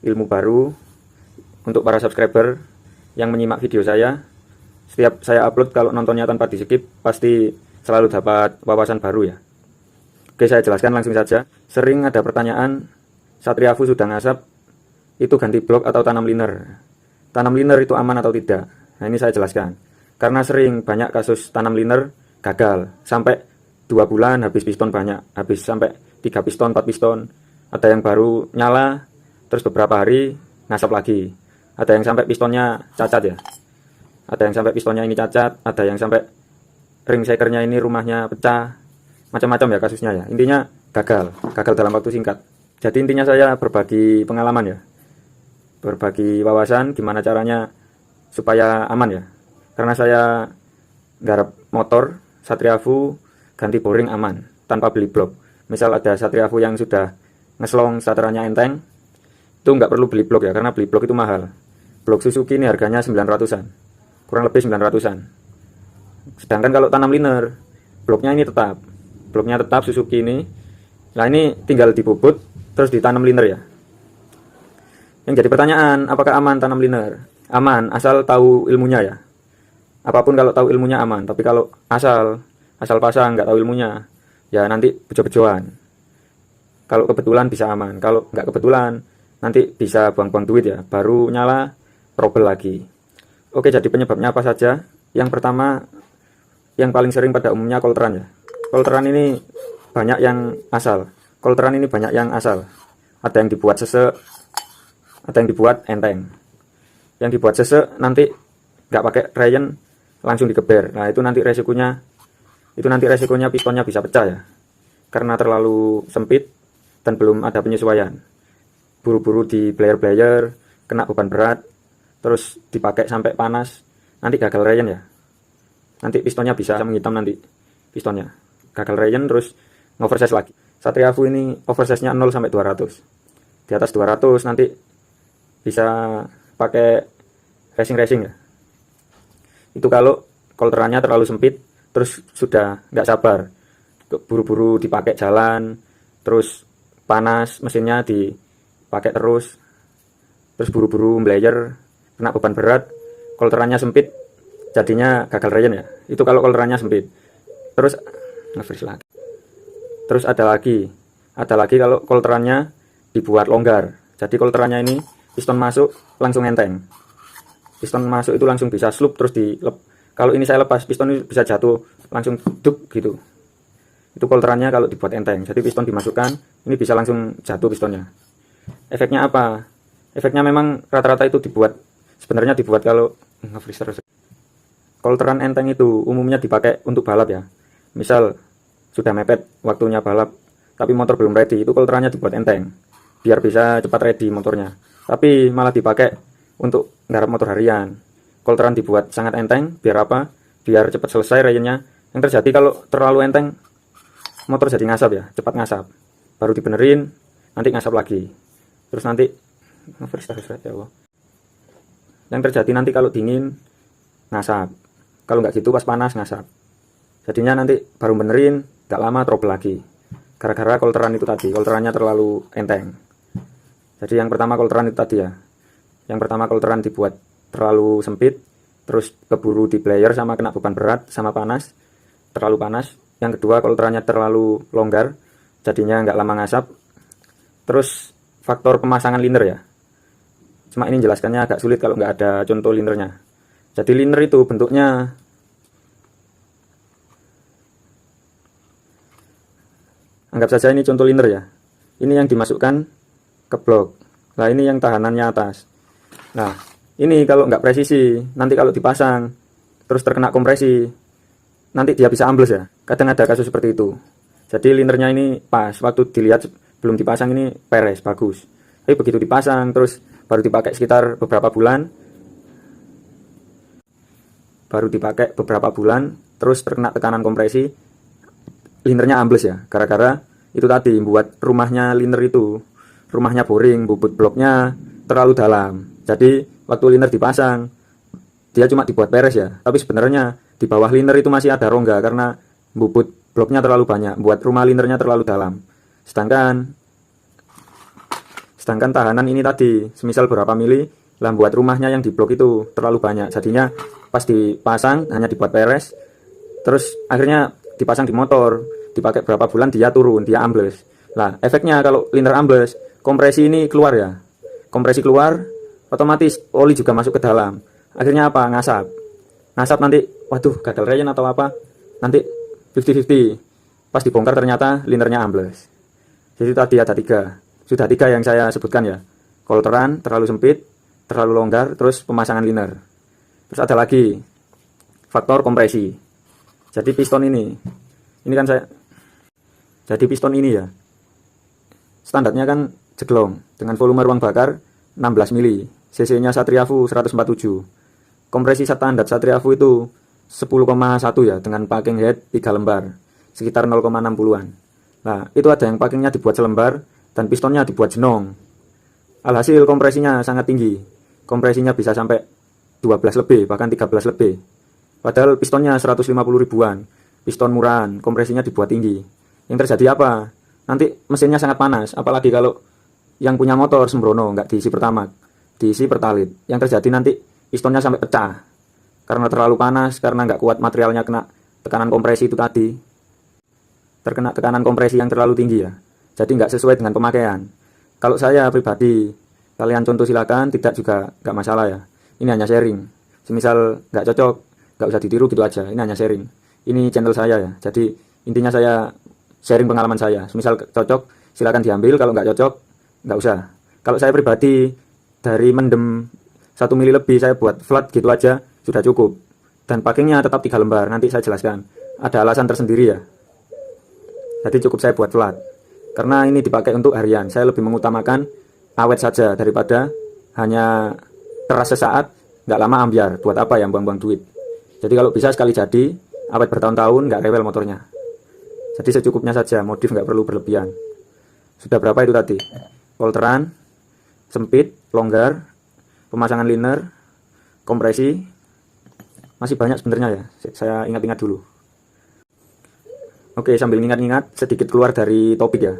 ilmu baru. Untuk para subscriber yang menyimak video saya, setiap saya upload, kalau nontonnya tanpa di skip, pasti selalu dapat wawasan baru ya. Oke, saya jelaskan langsung saja. Sering ada pertanyaan, Satriafu sudah ngasap, itu ganti blok atau tanam liner? Tanam liner itu aman atau tidak? Nah, ini saya jelaskan. Karena sering banyak kasus tanam liner gagal. Sampai 2 bulan habis piston banyak. Habis sampai 3 piston, 4 piston. Ada yang baru nyala, terus beberapa hari ngasap lagi. Ada yang sampai pistonnya cacat ya. Ada yang sampai pistonnya ini cacat. Ada yang sampai ring shakernya ini rumahnya pecah. Macam-macam ya kasusnya ya. Intinya gagal dalam waktu singkat. Jadi intinya saya berbagi pengalaman ya, berbagi wawasan gimana caranya supaya aman ya. Karena saya garap motor Satriafu ganti boring aman tanpa beli blok. Misal ada Satriafu yang sudah ngeslong starterannya enteng, itu nggak perlu beli blok ya, karena beli blok itu mahal. Blok Suzuki ini harganya 900-an, kurang lebih 900-an. Sedangkan kalau tanam liner, bloknya ini tetap, bloknya tetap Suzuki ini. Nah, ini tinggal dibubut terus ditanam liner ya. Yang jadi pertanyaan, apakah aman tanam liner? Aman, asal tahu ilmunya ya. Apapun kalau tahu ilmunya aman, tapi kalau asal pasang nggak tahu ilmunya, ya nanti bejo-bejoan. Kalau kebetulan bisa aman, kalau nggak kebetulan nanti bisa buang-buang duit ya, baru nyala trouble lagi. Oke, jadi penyebabnya apa saja? Yang pertama, yang paling sering pada umumnya kolteran ya. Kolteran ini banyak yang asal. Ada yang dibuat sesek, ada yang dibuat enteng. Yang dibuat sesek nanti nggak pakai rayon, langsung digeber. Nah, itu nanti resikonya pistonnya bisa pecah ya, karena terlalu sempit dan belum ada penyesuaian. Buru-buru di blayer, kena beban berat, terus dipakai sampai panas, nanti gagal rayon ya. Nanti pistonnya bisa menghitam, nanti pistonnya gagal rayon, terus ngoversize lagi. Satriafu ini oversize-nya 0 sampai 200. Di atas 200 nanti bisa pakai racing ya. Itu kalau kolterannya terlalu sempit, terus sudah nggak sabar, buru-buru dipakai jalan, terus panas, mesinnya dipakai terus buru-buru blayer, kena beban berat, kolterannya sempit, jadinya gagal rayon ya. Itu kalau kolterannya sempit. Terus nge-freeze lagi. Terus ada lagi kalau kolterannya dibuat longgar. Jadi kolterannya ini piston masuk langsung enteng. Piston masuk itu langsung bisa sloop, terus kalau ini saya lepas, piston ini bisa jatuh langsung duk gitu. Itu kolterannya kalau dibuat enteng. Jadi piston dimasukkan, ini bisa langsung jatuh pistonnya. Efeknya apa? Efeknya memang rata-rata itu sebenarnya dibuat kalau nge-freeze. Kolteran enteng itu umumnya dipakai untuk balap ya. Misal sudah mepet waktunya balap, tapi motor belum ready, itu kolterannya dibuat enteng biar bisa cepat ready motornya. Tapi malah dipakai untuk nggarap motor harian. Kolteran dibuat sangat enteng, biar apa? Biar cepat selesai rayonnya. Yang terjadi kalau terlalu enteng, motor jadi ngasap ya, cepat ngasap. Baru dibenerin, nanti ngasap lagi. Terus nanti ya Allah. Yang terjadi nanti kalau dingin ngasap. Kalau nggak gitu pas panas ngasap. Jadinya nanti baru benerin, nggak lama trouble lagi. Gara-gara kolteran itu tadi, kolterannya terlalu enteng. Jadi yang pertama kolteran itu tadi ya, yang pertama kolteran dibuat terlalu sempit, terus keburu di player sama kena beban berat sama panas, terlalu panas. Yang kedua kolterannya terlalu longgar, jadinya nggak lama ngasap. Terus faktor pemasangan liner ya, cuma ini jelaskannya agak sulit kalau nggak ada contoh linernya. Jadi liner itu bentuknya anggap saja ini contoh liner ya, ini yang dimasukkan ke blok. Nah ini yang tahanannya atas. Nah ini kalau nggak presisi, nanti kalau dipasang terus terkena kompresi, nanti dia bisa ambles ya. Kadang ada kasus seperti itu. Jadi linernya ini pas, waktu dilihat belum dipasang ini peres, bagus. Tapi begitu dipasang terus baru dipakai sekitar beberapa bulan, terus terkena tekanan kompresi, linernya ambles ya. Gara-gara itu tadi, buat rumahnya liner itu, rumahnya boring, bobot bloknya terlalu dalam. Jadi waktu liner dipasang, dia cuma dibuat peres ya, tapi sebenarnya di bawah liner itu masih ada rongga karena bobot bloknya terlalu banyak, buat rumah linernya terlalu dalam. Sedangkan tahanan ini tadi, semisal berapa mili, lah buat rumahnya yang di blok itu terlalu banyak. Jadinya pas dipasang hanya dibuat peres, terus akhirnya dipasang di motor, dipakai berapa bulan dia turun, dia ambles. Lah efeknya kalau liner ambles, kompresi ini keluar ya. Kompresi keluar, otomatis oli juga masuk ke dalam. Akhirnya apa? Ngasap. Ngasap nanti, waduh gagal reyen atau apa, nanti 50-50. Pas dibongkar ternyata linernya ambles. Jadi tadi ada sudah tiga yang saya sebutkan ya. Kolteran terlalu sempit, terlalu longgar, terus pemasangan liner. Terus ada lagi faktor kompresi. Jadi piston ini kan jadi piston ini ya, standarnya kan jeglong dengan volume ruang bakar 16 mili, cc nya Satriafu 147. Kompresi standar Satriafu itu 10,1 ya, dengan packing head 3 lembar, sekitar 0,60an. Nah itu ada yang packingnya dibuat selembar dan pistonnya dibuat jenong. Alhasil kompresinya sangat tinggi, kompresinya bisa sampai 12 lebih, bahkan 13 lebih. Padahal pistonnya 150 ribuan, piston murahan, kompresinya dibuat tinggi. Yang terjadi apa? Nanti mesinnya sangat panas, apalagi kalau yang punya motor sembrono, nggak diisi pertamax, diisi pertalit. Yang terjadi nanti pistonnya sampai pecah, karena terlalu panas, karena nggak kuat materialnya, kena tekanan kompresi itu tadi. Terkena tekanan kompresi yang terlalu tinggi ya, jadi nggak sesuai dengan pemakaian. Kalau saya pribadi, kalian contoh silakan, tidak juga nggak masalah ya. Ini hanya sharing, semisal nggak cocok, nggak usah ditiru gitu aja, ini hanya sharing. Ini channel saya ya, jadi intinya saya sharing pengalaman saya. Semisal cocok silakan diambil, kalau nggak cocok nggak usah. Kalau saya pribadi dari mendem 1 mili lebih saya buat flat gitu aja sudah cukup, dan packingnya tetap 3 lembar. Nanti saya jelaskan, ada alasan tersendiri ya. Jadi cukup saya buat flat karena ini dipakai untuk harian. Saya lebih mengutamakan awet saja daripada hanya keras sesaat nggak lama ambiar. Buat apa ya buang-buang duit. Jadi kalau bisa sekali jadi, awet bertahun-tahun, nggak rewel motornya. Jadi secukupnya saja, modif nggak perlu berlebihan. Sudah berapa itu tadi? Kolteran, sempit, longgar, pemasangan liner, kompresi. Masih banyak sebenarnya ya, saya ingat-ingat dulu. Oke, sambil ingat-ingat, sedikit keluar dari topik ya.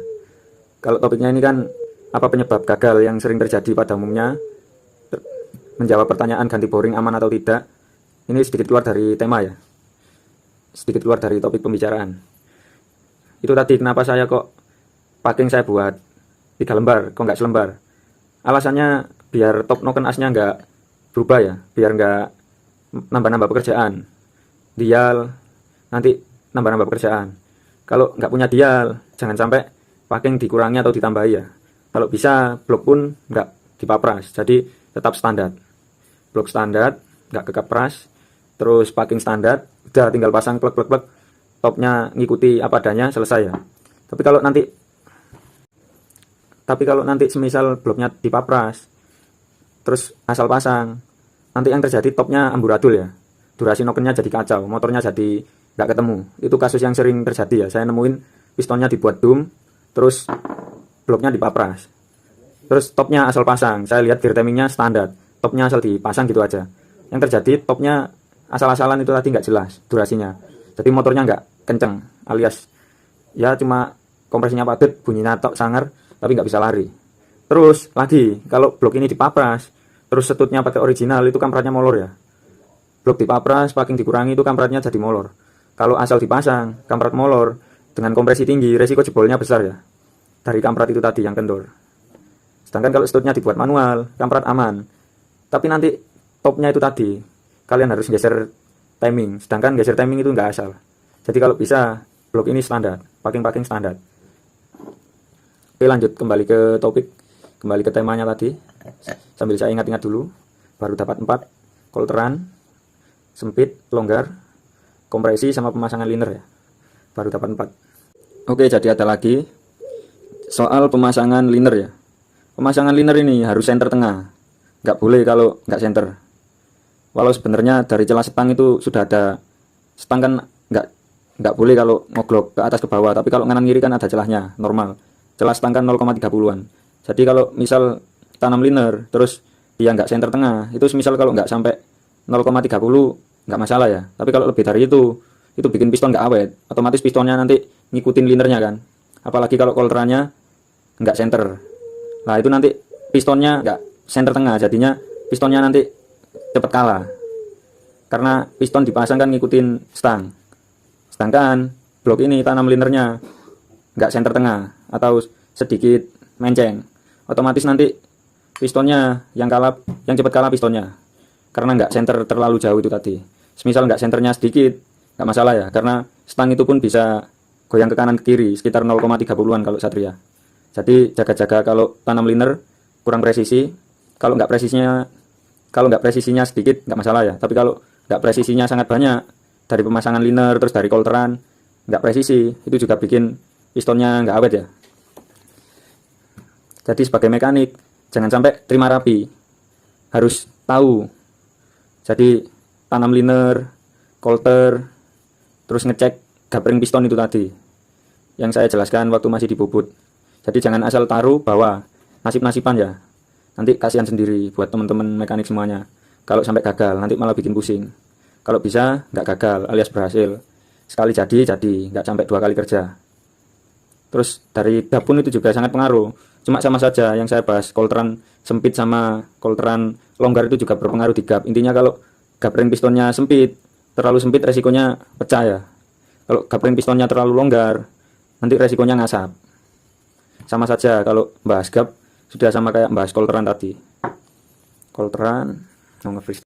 Kalau topiknya ini kan, apa penyebab gagal yang sering terjadi pada umumnya, menjawab pertanyaan ganti boring aman atau tidak. Ini sedikit keluar dari tema ya, sedikit keluar dari topik pembicaraan. Itu tadi kenapa saya kok packing saya buat 3 lembar, kok nggak selembar. Alasannya biar top noken asnya nggak berubah ya, biar nggak nambah-nambah pekerjaan. Dial nanti nambah-nambah pekerjaan. Kalau nggak punya dial, jangan sampai packing dikurangi atau ditambahi ya. Kalau bisa blok pun nggak dipapras, jadi tetap standar. Blok standar, nggak kekepras, terus packing standar, udah tinggal pasang plek-plek-plek, topnya ngikuti apa adanya, selesai ya. Tapi kalau nanti semisal bloknya dipapras, terus asal pasang, nanti yang terjadi topnya amburadul ya, durasi nokennya jadi kacau, motornya jadi nggak ketemu. Itu kasus yang sering terjadi ya. Saya nemuin pistonnya dibuat dum, terus bloknya dipapras, terus topnya asal pasang. Saya lihat gear timingnya standar, topnya asal dipasang gitu aja. Yang terjadi topnya asal-asalan itu tadi nggak jelas durasinya, jadi motornya nggak kenceng, alias ya cuma kompresinya padat, bunyinya tok sangar, tapi nggak bisa lari. Terus lagi, kalau blok ini dipapras, terus setutnya pakai original, itu kampratnya molor ya. Blok dipapras, packing dikurangi, itu kampratnya jadi molor. Kalau asal dipasang, kamprat molor, dengan kompresi tinggi, resiko jebolnya besar ya. Dari kamprat itu tadi yang kendor. Sedangkan kalau setutnya dibuat manual, kamprat aman. Tapi nanti topnya itu tadi, kalian harus geser timing. Sedangkan geser timing itu nggak asal. Jadi kalau bisa, blok ini standar, packing standar. Oke, lanjut kembali ke topik, kembali ke temanya tadi. Sambil saya ingat-ingat dulu, baru dapat 4, kolteran, sempit, longgar, kompresi sama pemasangan liner ya. Baru dapat 4. Oke, jadi ada lagi soal pemasangan liner ya. Pemasangan liner ini harus center tengah, nggak boleh kalau nggak center. Walau sebenarnya dari celah setang itu sudah ada setang kan, nggak boleh kalau ngoglok ke atas ke bawah, tapi kalau kanan kiri kan ada celahnya normal. Celah setang kan 0,30-an. Jadi kalau misal tanam liner terus dia nggak center tengah, itu misal kalau nggak sampai 0,30 nggak masalah ya. Tapi kalau lebih dari itu bikin piston nggak awet. Otomatis pistonnya nanti ngikutin linernya kan. Apalagi kalau kolterannya nggak center. Nah itu nanti pistonnya nggak center tengah, jadinya pistonnya nanti cepet kalah. Karena piston dipasang kan ngikutin stang. Sedangkan blok ini tanam linernya nggak center tengah atau sedikit menceng. Otomatis nanti pistonnya yang cepet kalah pistonnya. Karena nggak center terlalu jauh itu tadi. Semisal nggak centernya sedikit, nggak masalah ya. Karena stang itu pun bisa goyang ke kanan ke kiri sekitar 0,30-an kalau Satria. Jadi jaga-jaga kalau tanam liner kurang presisi. Kalau nggak presisinya sedikit nggak masalah ya. Tapi kalau nggak presisinya sangat banyak dari pemasangan liner terus dari kolteran nggak presisi, itu juga bikin pistonnya nggak awet ya. Jadi sebagai mekanik jangan sampai terima rapi, harus tahu. Jadi tanam liner, kolter, terus ngecek gapring piston itu tadi yang saya jelaskan waktu masih di Bubut. Jadi jangan asal taruh bahwa nasib-nasiban ya. Nanti kasihan sendiri buat teman-teman mekanik semuanya. Kalau sampai gagal nanti malah bikin pusing. Kalau bisa nggak gagal alias berhasil. Sekali jadi, nggak sampai 2 kali kerja. Terus dari dapun itu juga sangat pengaruh. Cuma sama saja yang saya bahas, kolteran sempit sama kolteran longgar itu juga berpengaruh di gap. Intinya kalau gapring pistonnya sempit, terlalu sempit resikonya pecah ya. Kalau gapring pistonnya terlalu longgar, nanti resikonya ngasap. Sama saja kalau bahas gap, sudah sama kayak bahas kolteran tadi. Kolteran, nge-freeze.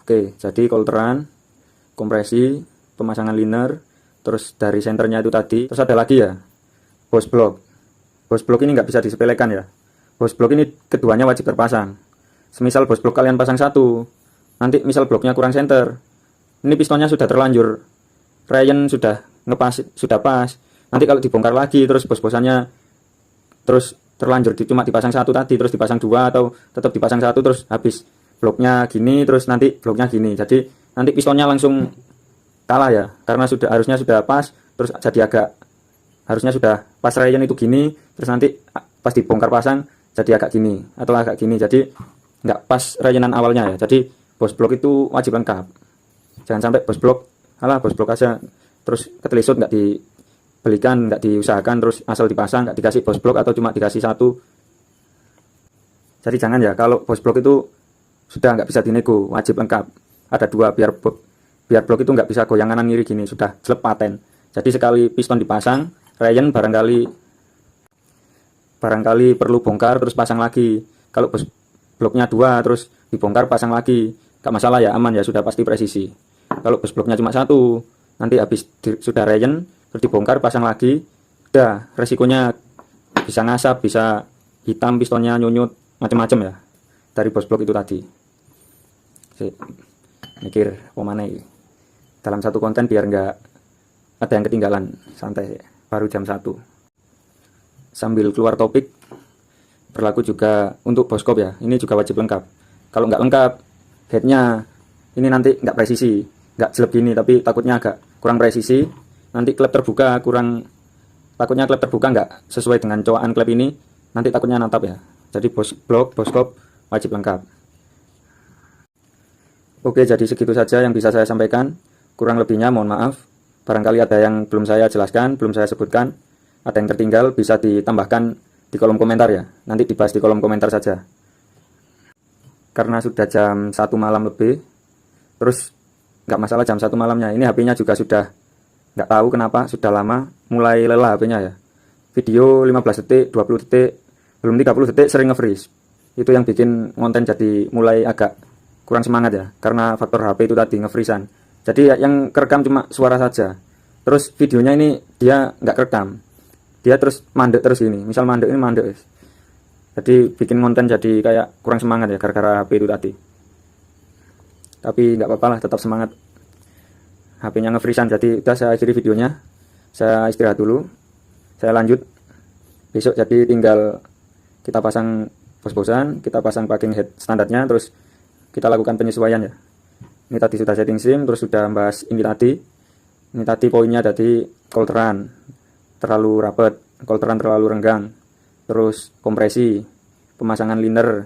Oke, jadi kolteran, kompresi, pemasangan liner, terus dari senternya itu tadi. Terus ada lagi ya, bos blok. Bos blok ini nggak bisa disepelekan ya. Bos blok ini keduanya wajib terpasang. Semisal bos blok kalian pasang satu, nanti misal bloknya kurang center, ini pistonnya sudah terlanjur, Ryan sudah sudah pas. Nanti kalau dibongkar lagi terus bos-bosannya terus terlanjur cuma dipasang satu tadi, terus dipasang 2 atau tetap dipasang satu, terus habis bloknya gini, terus nanti bloknya gini. Jadi nanti pistonnya langsung kalah ya, karena harusnya sudah pas, terus jadi harusnya sudah pas Ryan itu gini, terus nanti pas dibongkar pasang jadi agak gini atau agak gini, jadi nggak pas Ryanan awalnya ya. Jadi bos blok itu wajib lengkap. Jangan sampai bos blok aja terus ketelisut, nggak dibelikan, nggak diusahakan, terus asal dipasang, nggak dikasih bos blok atau cuma dikasih satu. Jadi jangan ya, kalau bos blok itu sudah nggak bisa dinego, wajib lengkap. Ada 2 biar blok itu nggak bisa goyang kanan kiri gini, sudah jelek paten. Jadi sekali piston dipasang, Ryan barangkali perlu bongkar terus pasang lagi. Kalau bos bloknya 2 terus dibongkar pasang lagi, nggak masalah ya, aman ya, sudah pasti presisi. Kalau bos bloknya cuma 1, nanti habis sudah Ryan terus dibongkar pasang lagi, udah resikonya bisa ngasap, bisa hitam, pistonnya nyunyut, macam-macam ya dari bos blok itu tadi. Mikir pemana ini dalam satu konten biar nggak ada yang ketinggalan, santai, baru jam 1. Sambil keluar topik, berlaku juga untuk boskop ya, ini juga wajib lengkap. Kalau nggak lengkap, headnya ini nanti nggak presisi, nggak jelek gini, tapi takutnya agak kurang presisi. Nanti klep terbuka nggak sesuai dengan cowakan klep ini, nanti takutnya natap ya. Jadi boskop wajib lengkap. Oke, jadi segitu saja yang bisa saya sampaikan. Kurang lebihnya mohon maaf. Barangkali ada yang belum saya jelaskan, belum saya sebutkan, ada yang tertinggal, bisa ditambahkan di di kolom komentar ya. Nanti dibahas di kolom komentar saja. Karena sudah jam 1 malam lebih, terus nggak masalah jam 1 malamnya. Ini HP-nya juga sudah nggak tahu kenapa sudah lama mulai lelah HP-nya ya. Video 15 detik, 20 detik, belum 30 detik sering nge-freeze. Itu yang bikin konten jadi mulai agak kurang semangat ya, karena faktor HP itu tadi nge-freeze-an. Jadi yang kerekam cuma suara saja. Terus videonya ini dia nggak kerekam. Dia terus mandek terus ini. Misal mandek ini mandek. Jadi bikin konten jadi kayak kurang semangat ya gara-gara HP itu tadi. Tapi nggak apa-apa lah, tetap semangat. HP-nya nge-freeze-an, jadi udah saya akhiri videonya. Saya istirahat dulu. Saya lanjut besok, jadi tinggal kita pasang bos-bosan, kita pasang packing head standarnya, terus kita lakukan penyesuaian ya. Ini tadi sudah setting SIM, terus sudah bahas ini tadi. Ini tadi poinnya tadi kolteran terlalu rapat, kolteran terlalu renggang. Terus kompresi, pemasangan liner,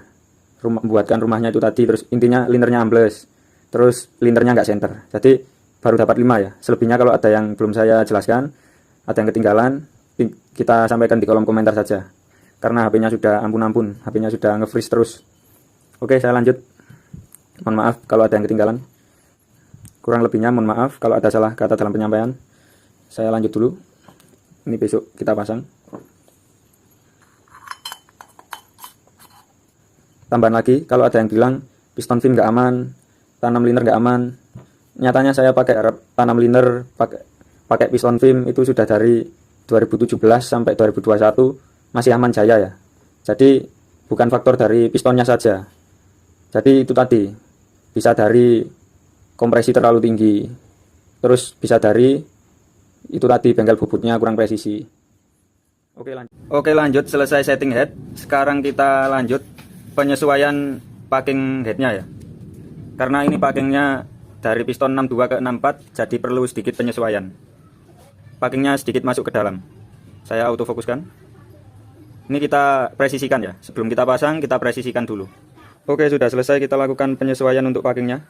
buatkan rumahnya itu tadi, terus intinya linernya ambles, terus linernya nggak center. Jadi baru dapat 5 ya. Selebihnya kalau ada yang belum saya jelaskan, ada yang ketinggalan, kita sampaikan di kolom komentar saja. Karena HP-nya sudah ampun-ampun, HP-nya sudah nge-freeze terus. Oke, saya lanjut. Mohon maaf kalau ada yang ketinggalan. Kurang lebihnya mohon maaf kalau ada salah kata dalam penyampaian. Saya lanjut dulu. Ini besok kita pasang. Tambahan lagi, kalau ada yang bilang piston fin nggak aman, tanam liner nggak aman. Nyatanya saya pakai tanam liner, pakai piston fin itu sudah dari 2017 sampai 2021 masih aman jaya ya. Jadi bukan faktor dari pistonnya saja. Jadi itu tadi bisa dari kompresi terlalu tinggi, terus bisa dari itu tadi bengkel bobotnya kurang presisi. Oke lanjut, selesai setting head. Sekarang kita lanjut penyesuaian packing headnya ya. Karena ini packingnya dari piston 62 ke 64, jadi perlu sedikit penyesuaian. Packingnya sedikit masuk ke dalam. Saya autofokuskan. Ini kita presisikan ya. Sebelum kita pasang, kita presisikan dulu. Oke, sudah selesai kita lakukan penyesuaian untuk packingnya.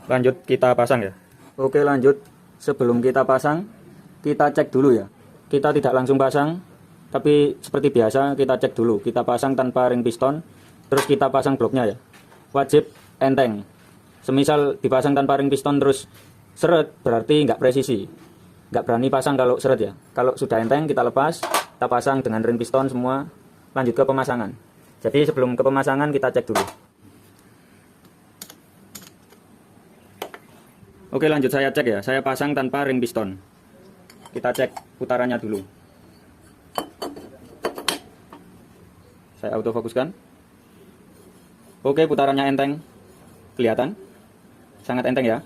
Lanjut kita pasang ya. Oke lanjut, sebelum kita pasang, kita cek dulu ya. Kita tidak langsung pasang, tapi seperti biasa kita cek dulu. Kita pasang tanpa ring piston, terus kita pasang bloknya ya. Wajib enteng. Semisal dipasang tanpa ring piston terus seret, berarti nggak presisi. Nggak berani pasang kalau seret ya. Kalau sudah enteng kita lepas, kita pasang dengan ring piston semua, lanjut ke pemasangan. Jadi sebelum ke pemasangan kita cek dulu. Oke lanjut, saya cek ya. Saya pasang tanpa ring piston. Kita cek putarannya dulu. Saya autofokuskan. Oke, putarannya enteng. Kelihatan? Sangat enteng ya.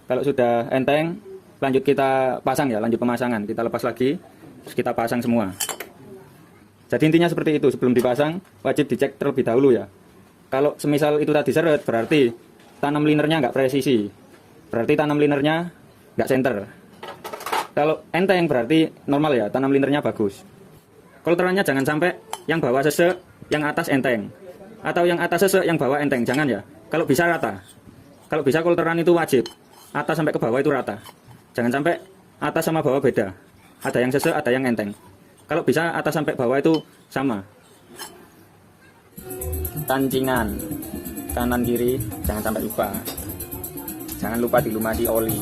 Kalau sudah enteng, lanjut kita pasang ya, lanjut pemasangan. Kita lepas lagi, terus kita pasang semua. Jadi intinya seperti itu. Sebelum dipasang, wajib dicek terlebih dahulu ya. Kalau semisal itu tadi seret, berarti tanam linernya nggak presisi. Berarti tanam linernya nggak center. Kalau enteng berarti normal ya, tanam linernya bagus. Kolterannya jangan sampai yang bawah sesek, yang atas enteng. Atau yang atas sesek, yang bawah enteng. Jangan ya. Kalau bisa rata. Kalau bisa kolteran itu wajib. Atas sampai ke bawah itu rata. Jangan sampai atas sama bawah beda. Ada yang sesek, ada yang enteng. Kalau bisa atas sampai bawah itu sama. Tancingan kanan kiri jangan sampai lupa. Jangan lupa dilumasi oli.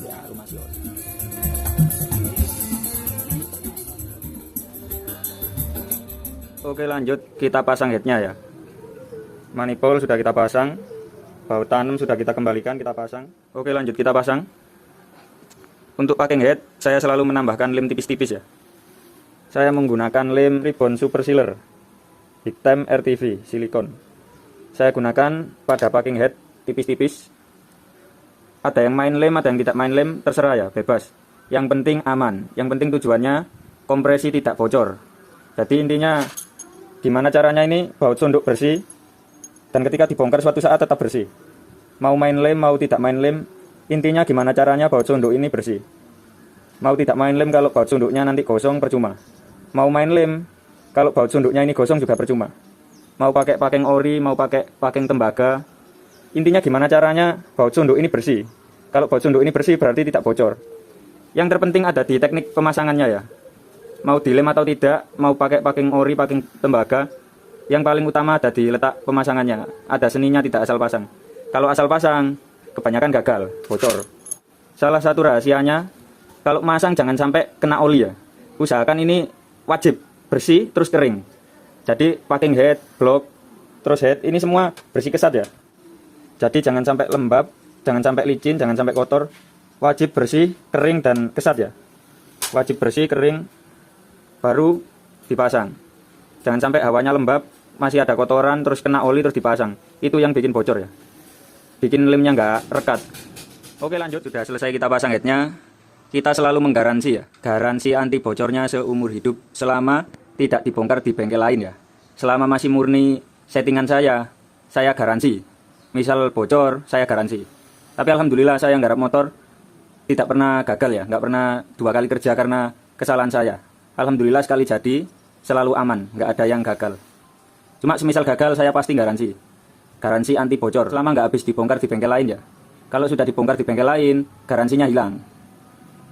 Ya, lumasi oli. Oke lanjut, kita pasang headnya ya. Manifold sudah kita pasang, baut tanam sudah kita kembalikan, kita pasang. Oke lanjut, kita pasang. Untuk packing head, saya selalu menambahkan lem tipis-tipis ya. Saya menggunakan lem Ribbon Super Sealer Big Time RTV silikon. Saya gunakan pada packing head tipis-tipis. Ada yang main lem, ada yang tidak main lem, terserah ya, bebas. Yang penting aman, yang penting tujuannya kompresi tidak bocor. Jadi intinya gimana caranya ini baut sonduk bersih, dan ketika dibongkar suatu saat tetap bersih. Mau main lem, mau tidak main lem, intinya gimana caranya baut sonduk ini bersih. Mau tidak main lem, kalau baut sonduknya nanti gosong percuma. Mau main lem, kalau baut sonduknya ini gosong juga percuma. Mau pakai packing ori, mau pakai packing tembaga, intinya gimana caranya baut sonduk ini bersih. Kalau baut sonduk ini bersih berarti tidak bocor. Yang terpenting ada di teknik pemasangannya ya. mau dilem atau tidak, mau pakai packing ori, packing tembaga, yang paling utama ada di letak pemasangannya. Ada seninya, tidak asal pasang. Kalau asal pasang, kebanyakan gagal, bocor. Salah satu rahasianya, kalau masang jangan sampai kena oli ya. Usahakan ini wajib bersih terus kering. Jadi packing head, blok, terus head, ini semua bersih kesat ya. Jadi jangan sampai lembab, jangan sampai licin, jangan sampai kotor. Wajib bersih, kering, dan kesat ya. Wajib bersih, kering, baru dipasang. Jangan sampai hawanya lembab, masih ada kotoran, terus kena oli, terus dipasang. Itu yang bikin bocor ya. Bikin lemnya nggak rekat. Oke lanjut, sudah selesai kita pasang headnya. Kita selalu menggaransi ya. Garansi anti bocornya seumur hidup selama tidak dibongkar di bengkel lain ya. Selama masih murni settingan saya garansi. Misal bocor, saya garansi. Tapi alhamdulillah saya nggarap motor tidak pernah gagal ya. Nggak pernah 2 kali kerja karena kesalahan saya. Alhamdulillah sekali jadi, selalu aman, nggak ada yang gagal. Cuma semisal gagal saya pasti garansi. Garansi anti bocor selama nggak habis dibongkar di bengkel lain ya. Kalau sudah dibongkar di bengkel lain, garansinya hilang.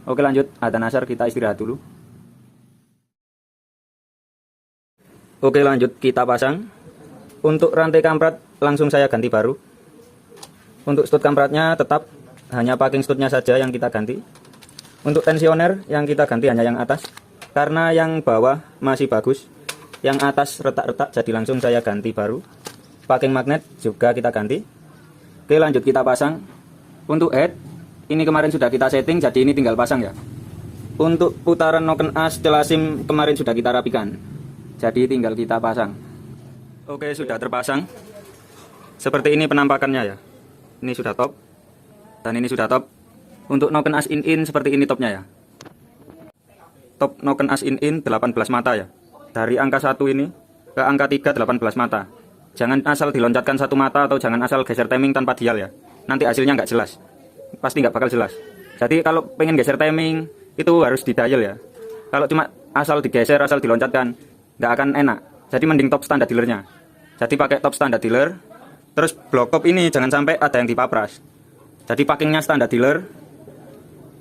Oke lanjut, adzan asar, kita istirahat dulu. Oke lanjut, kita pasang. Untuk rantai kamprat langsung saya ganti baru. Untuk stud kampratnya tetap hanya packing studnya saja yang kita ganti. Untuk tensioner yang kita ganti hanya yang atas. Karena yang bawah masih bagus. Yang atas retak-retak, jadi langsung saya ganti baru. Packing magnet juga kita ganti. Oke lanjut, kita pasang. Untuk head, ini kemarin sudah kita setting, jadi ini tinggal pasang ya. Untuk putaran noken as celasim kemarin sudah kita rapikan, jadi tinggal kita pasang. Oke, sudah terpasang. Seperti ini penampakannya ya. Ini sudah top, dan ini sudah top. Untuk noken as in seperti ini topnya ya. Top noken as in 18 mata ya. Dari angka 1 ini ke angka 3 18 mata. Jangan asal diloncatkan satu mata atau jangan asal geser timing tanpa dial ya. Nanti hasilnya nggak jelas. Pasti nggak bakal jelas. Jadi kalau pengen geser timing itu harus di dial ya. Kalau cuma asal digeser, asal diloncatkan, nggak akan enak. Jadi mending top standar dealernya. Jadi pakai top standar dealer. Terus block top ini jangan sampai ada yang dipapras. Jadi packingnya standar dealer.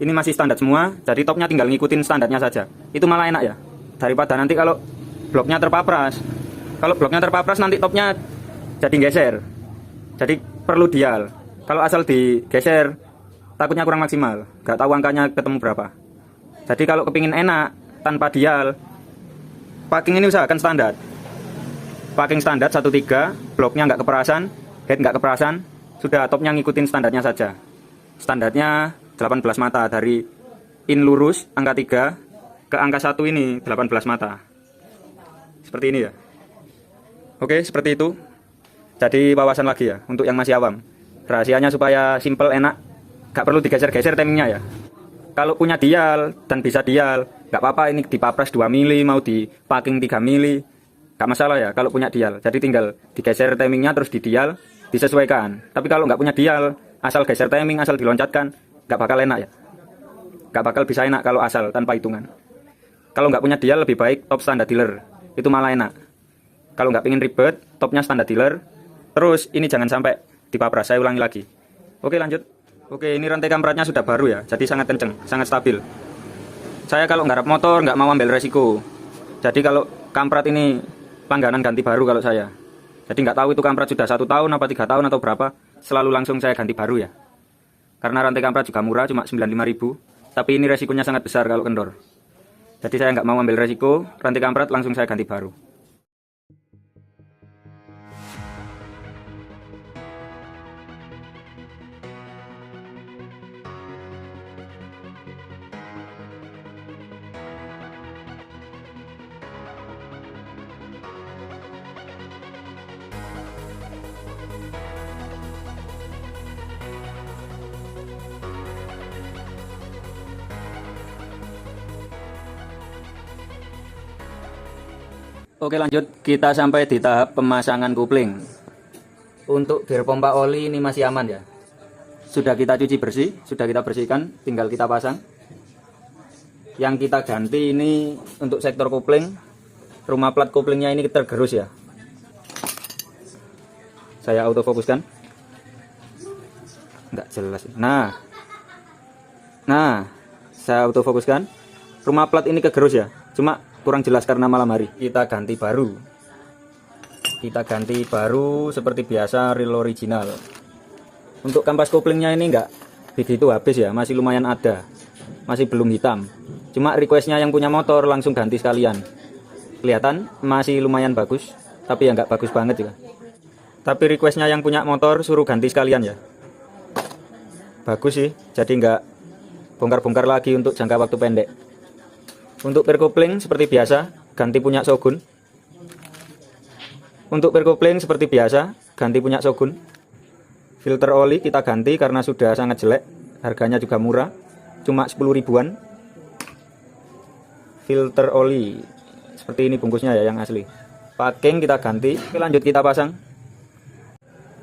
Ini masih standar semua. Jadi topnya tinggal ngikutin standarnya saja. Itu malah enak ya. Daripada nanti kalau bloknya terpapras. Kalau bloknya terpapras nanti topnya jadi geser. Jadi perlu dial. Kalau asal digeser takutnya kurang maksimal, gak tahu angkanya ketemu berapa. Jadi kalau kepingin enak tanpa dial, packing ini usahakan standar. Packing standar 13, bloknya nggak keperasan, head nggak keperasan, sudah topnya ngikutin standarnya saja. Standarnya 18 mata, dari in lurus angka 3 ke angka 1 ini 18 mata. Seperti ini ya. Oke, seperti itu. Jadi wawasan lagi ya untuk yang masih awam. Rahasianya supaya simple, enak, gak perlu digeser-geser timingnya ya. Kalau punya dial dan bisa dial, gak apa-apa ini dipapras 2 mili, mau di packing 3 mili, gak masalah ya kalau punya dial. Jadi tinggal digeser timingnya terus di dial, disesuaikan. Tapi kalau gak punya dial, asal geser timing, asal diloncatkan, gak bakal enak ya. Gak bakal bisa enak kalau asal tanpa hitungan. Kalau gak punya dial lebih baik top standar dealer, itu malah enak. Kalau gak pengen ribet, topnya standar dealer. Terus ini jangan sampai dipapras, saya ulangi lagi. Oke lanjut. Oke, ini rantai kampratnya sudah baru ya, jadi sangat kenceng, sangat stabil. Saya kalau nggarap motor nggak mau ambil resiko. Jadi kalau kamprat ini langganan ganti baru kalau saya. Jadi nggak tahu itu kamprat sudah 1 tahun apa 3 tahun atau berapa, selalu langsung saya ganti baru ya. Karena rantai kamprat juga murah, cuma 95.000. Tapi ini resikonya sangat besar kalau kendor. Jadi saya nggak mau ambil resiko, rantai kamprat langsung saya ganti baru. Oke lanjut, kita sampai di tahap pemasangan kopling. Untuk gear pompa oli ini masih aman ya. Sudah kita cuci bersih, sudah kita bersihkan, tinggal kita pasang. Yang kita ganti ini untuk sektor kopling, rumah plat koplingnya ini tergerus ya. Saya autofokuskan. Nggak jelas. Nah, saya autofokuskan. Rumah plat ini kegerus ya. cuma kurang jelas karena malam hari. Kita ganti baru. Kita ganti baru seperti biasa, real original. Untuk kampas koplingnya ini enggak begitu habis ya, masih lumayan ada. Masih belum hitam. Cuma requestnya yang punya motor langsung ganti sekalian. Kelihatan masih lumayan bagus, tapi ya nggak bagus banget juga. Tapi requestnya yang punya motor suruh ganti sekalian ya. Bagus sih, jadi nggak bongkar-bongkar lagi untuk jangka waktu pendek. Untuk perkopling seperti biasa, ganti punya Shogun. Untuk perkopling seperti biasa, ganti punya Shogun. Filter oli kita ganti karena sudah sangat jelek, harganya juga murah, cuma 10 ribuan. Filter oli seperti ini bungkusnya ya, yang asli. Packing kita ganti. Oke, lanjut kita pasang.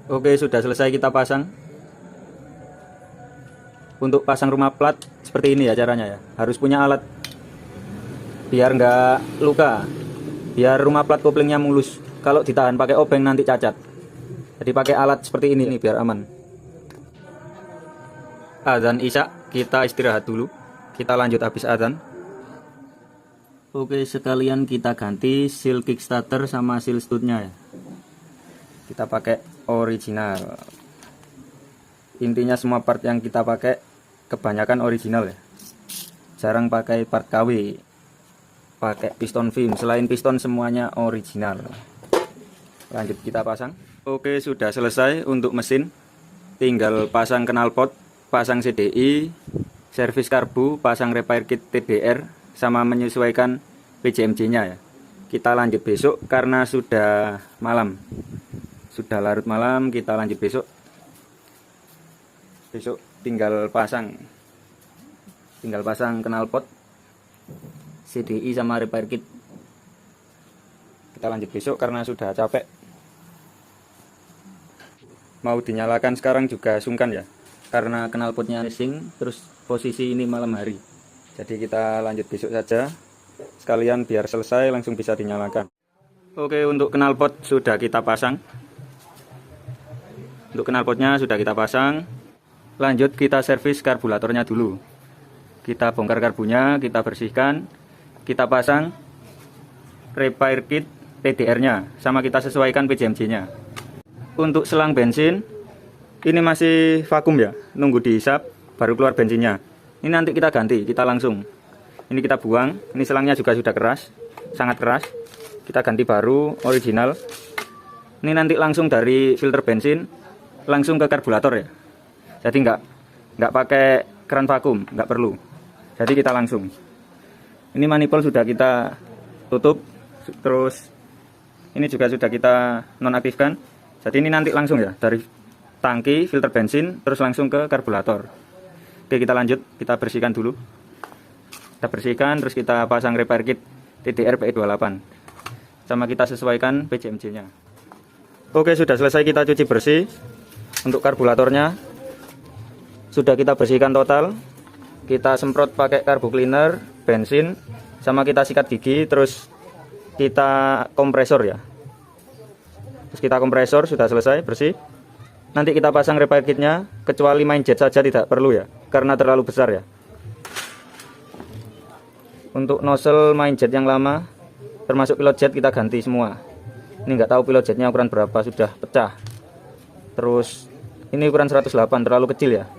Oke, sudah selesai kita pasang. Untuk pasang rumah plat seperti ini ya caranya ya, harus punya alat biar nggak luka, biar rumah plat koplingnya mulus. Kalau ditahan pakai obeng nanti cacat, jadi pakai alat seperti ini nih biar aman. Adzan isya, kita istirahat dulu, kita lanjut habis adzan. Oke, sekalian kita ganti seal kickstarter sama seal studnya ya. Kita pakai original. Intinya semua part yang kita pakai kebanyakan original ya. Jarang pakai part KW. Pakai piston film, selain piston semuanya original. Lanjut kita pasang. Oke, sudah selesai untuk mesin. Tinggal pasang knalpot, pasang CDI, servis karbu, pasang repair kit TDR, sama menyesuaikan PJMJ-nya ya. Kita lanjut besok karena sudah malam. Sudah larut malam, kita lanjut besok. Besok tinggal pasang knalpot, CDI sama repair kit. Kita lanjut besok karena sudah capek. Mau dinyalakan sekarang juga sungkan ya, karena knalpotnya racing, terus posisi ini malam hari. Jadi kita lanjut besok saja, sekalian biar selesai langsung bisa dinyalakan. Oke, untuk knalpot sudah kita pasang. Untuk knalpotnya sudah kita pasang. Lanjut kita servis karburatornya dulu. Kita bongkar karbunya, kita bersihkan, kita pasang repair kit TDR-nya, sama kita sesuaikan PJMJ-nya. Untuk selang bensin, ini masih vakum ya, nunggu dihisap baru keluar bensinnya. Ini nanti kita ganti, kita langsung. Ini kita buang, ini selangnya juga sudah keras, sangat keras. Kita ganti baru, original. Ini nanti langsung dari filter bensin, langsung ke karburator ya. Jadi nggak pakai keran vakum, nggak perlu. Jadi kita langsung. Ini manifold sudah kita tutup, terus ini juga sudah kita nonaktifkan. Jadi ini nanti langsung ya, dari tangki, filter bensin, terus langsung ke karburator. Oke, kita lanjut, kita bersihkan dulu. Kita bersihkan, terus kita pasang repair kit TDR PE28. Sama kita sesuaikan PJMJ-nya. Oke, sudah selesai kita cuci bersih. Untuk karburatornya sudah kita bersihkan total. Kita semprot pakai karbu cleaner, bensin, sama kita sikat gigi, terus kita kompresor ya. Terus kita kompresor, sudah selesai bersih. Nanti kita pasang repair kitnya, kecuali main jet saja tidak perlu ya, karena terlalu besar ya. Untuk nozzle main jet yang lama, termasuk pilot jet kita ganti semua. Ini nggak tahu pilot jetnya ukuran berapa, sudah pecah. Terus ini ukuran 108, terlalu kecil ya.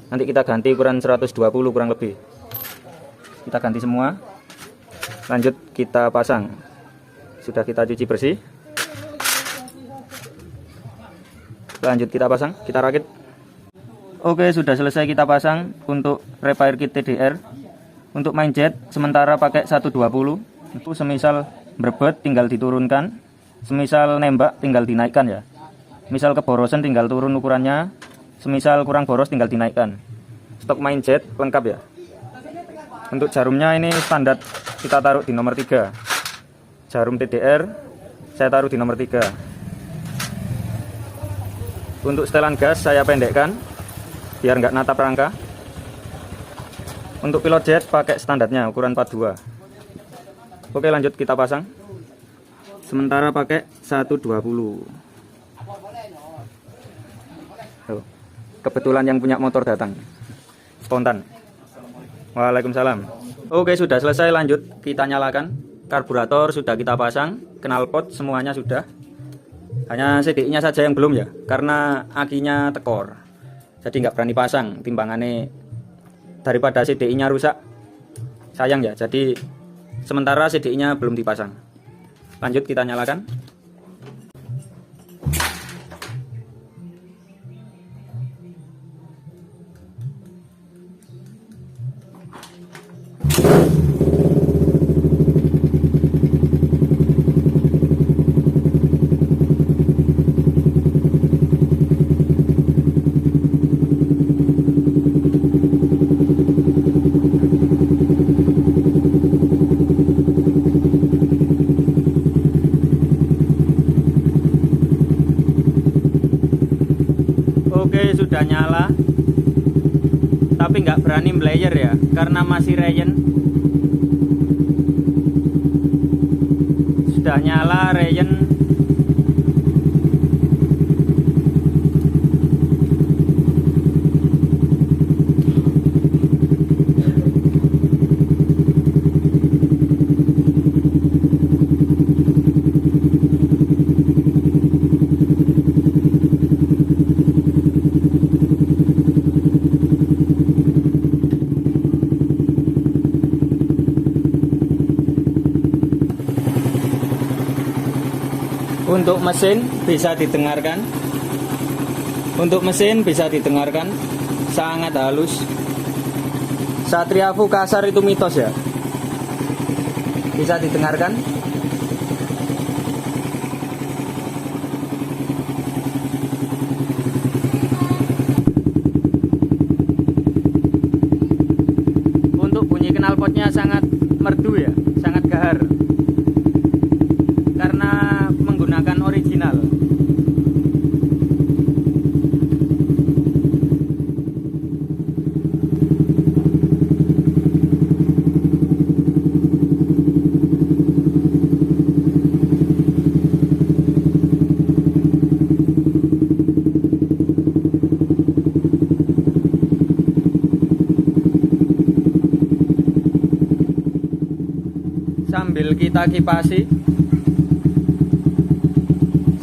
Nanti kita ganti ukuran 120 kurang lebih. Kita ganti semua. Lanjut kita pasang. Sudah kita cuci bersih. Lanjut kita pasang, kita rakit. Oke, sudah selesai kita pasang untuk repair kit TDR. Untuk main jet sementara pakai 120. Itu semisal berbet tinggal diturunkan, semisal nembak tinggal dinaikkan ya. Misal keborosan tinggal turun ukurannya, semisal kurang boros tinggal dinaikkan. Stok main jet lengkap ya. Untuk jarumnya ini standar, kita taruh di nomor 3. Jarum TDR saya taruh di nomor 3. Untuk setelan gas saya pendekkan biar nggak natap rangka. Untuk pilot jet pakai standarnya ukuran 42. Oke, lanjut kita pasang. Sementara pakai 120. Tuh, kebetulan yang punya motor datang spontan. Waalaikumsalam. Oke, sudah selesai, lanjut kita nyalakan. Karburator sudah kita pasang, knalpot semuanya sudah. Hanya CDI-nya saja yang belum ya, karena akinya tekor. Jadi nggak berani pasang, timbangannya daripada CDI-nya rusak. Sayang ya, jadi sementara CDI-nya belum dipasang. Lanjut kita nyalakan. Oke, sudah nyala, tapi nggak berani belayer ya, karena masih reyen. Sudah nyala, reyen. Untuk mesin bisa didengarkan. Untuk mesin bisa didengarkan, sangat halus. Satria Fu kasar itu mitos ya. Bisa didengarkan. Untuk bunyi knalpotnya sangat merdu ya, sangat gahar. Karena menggunakan original.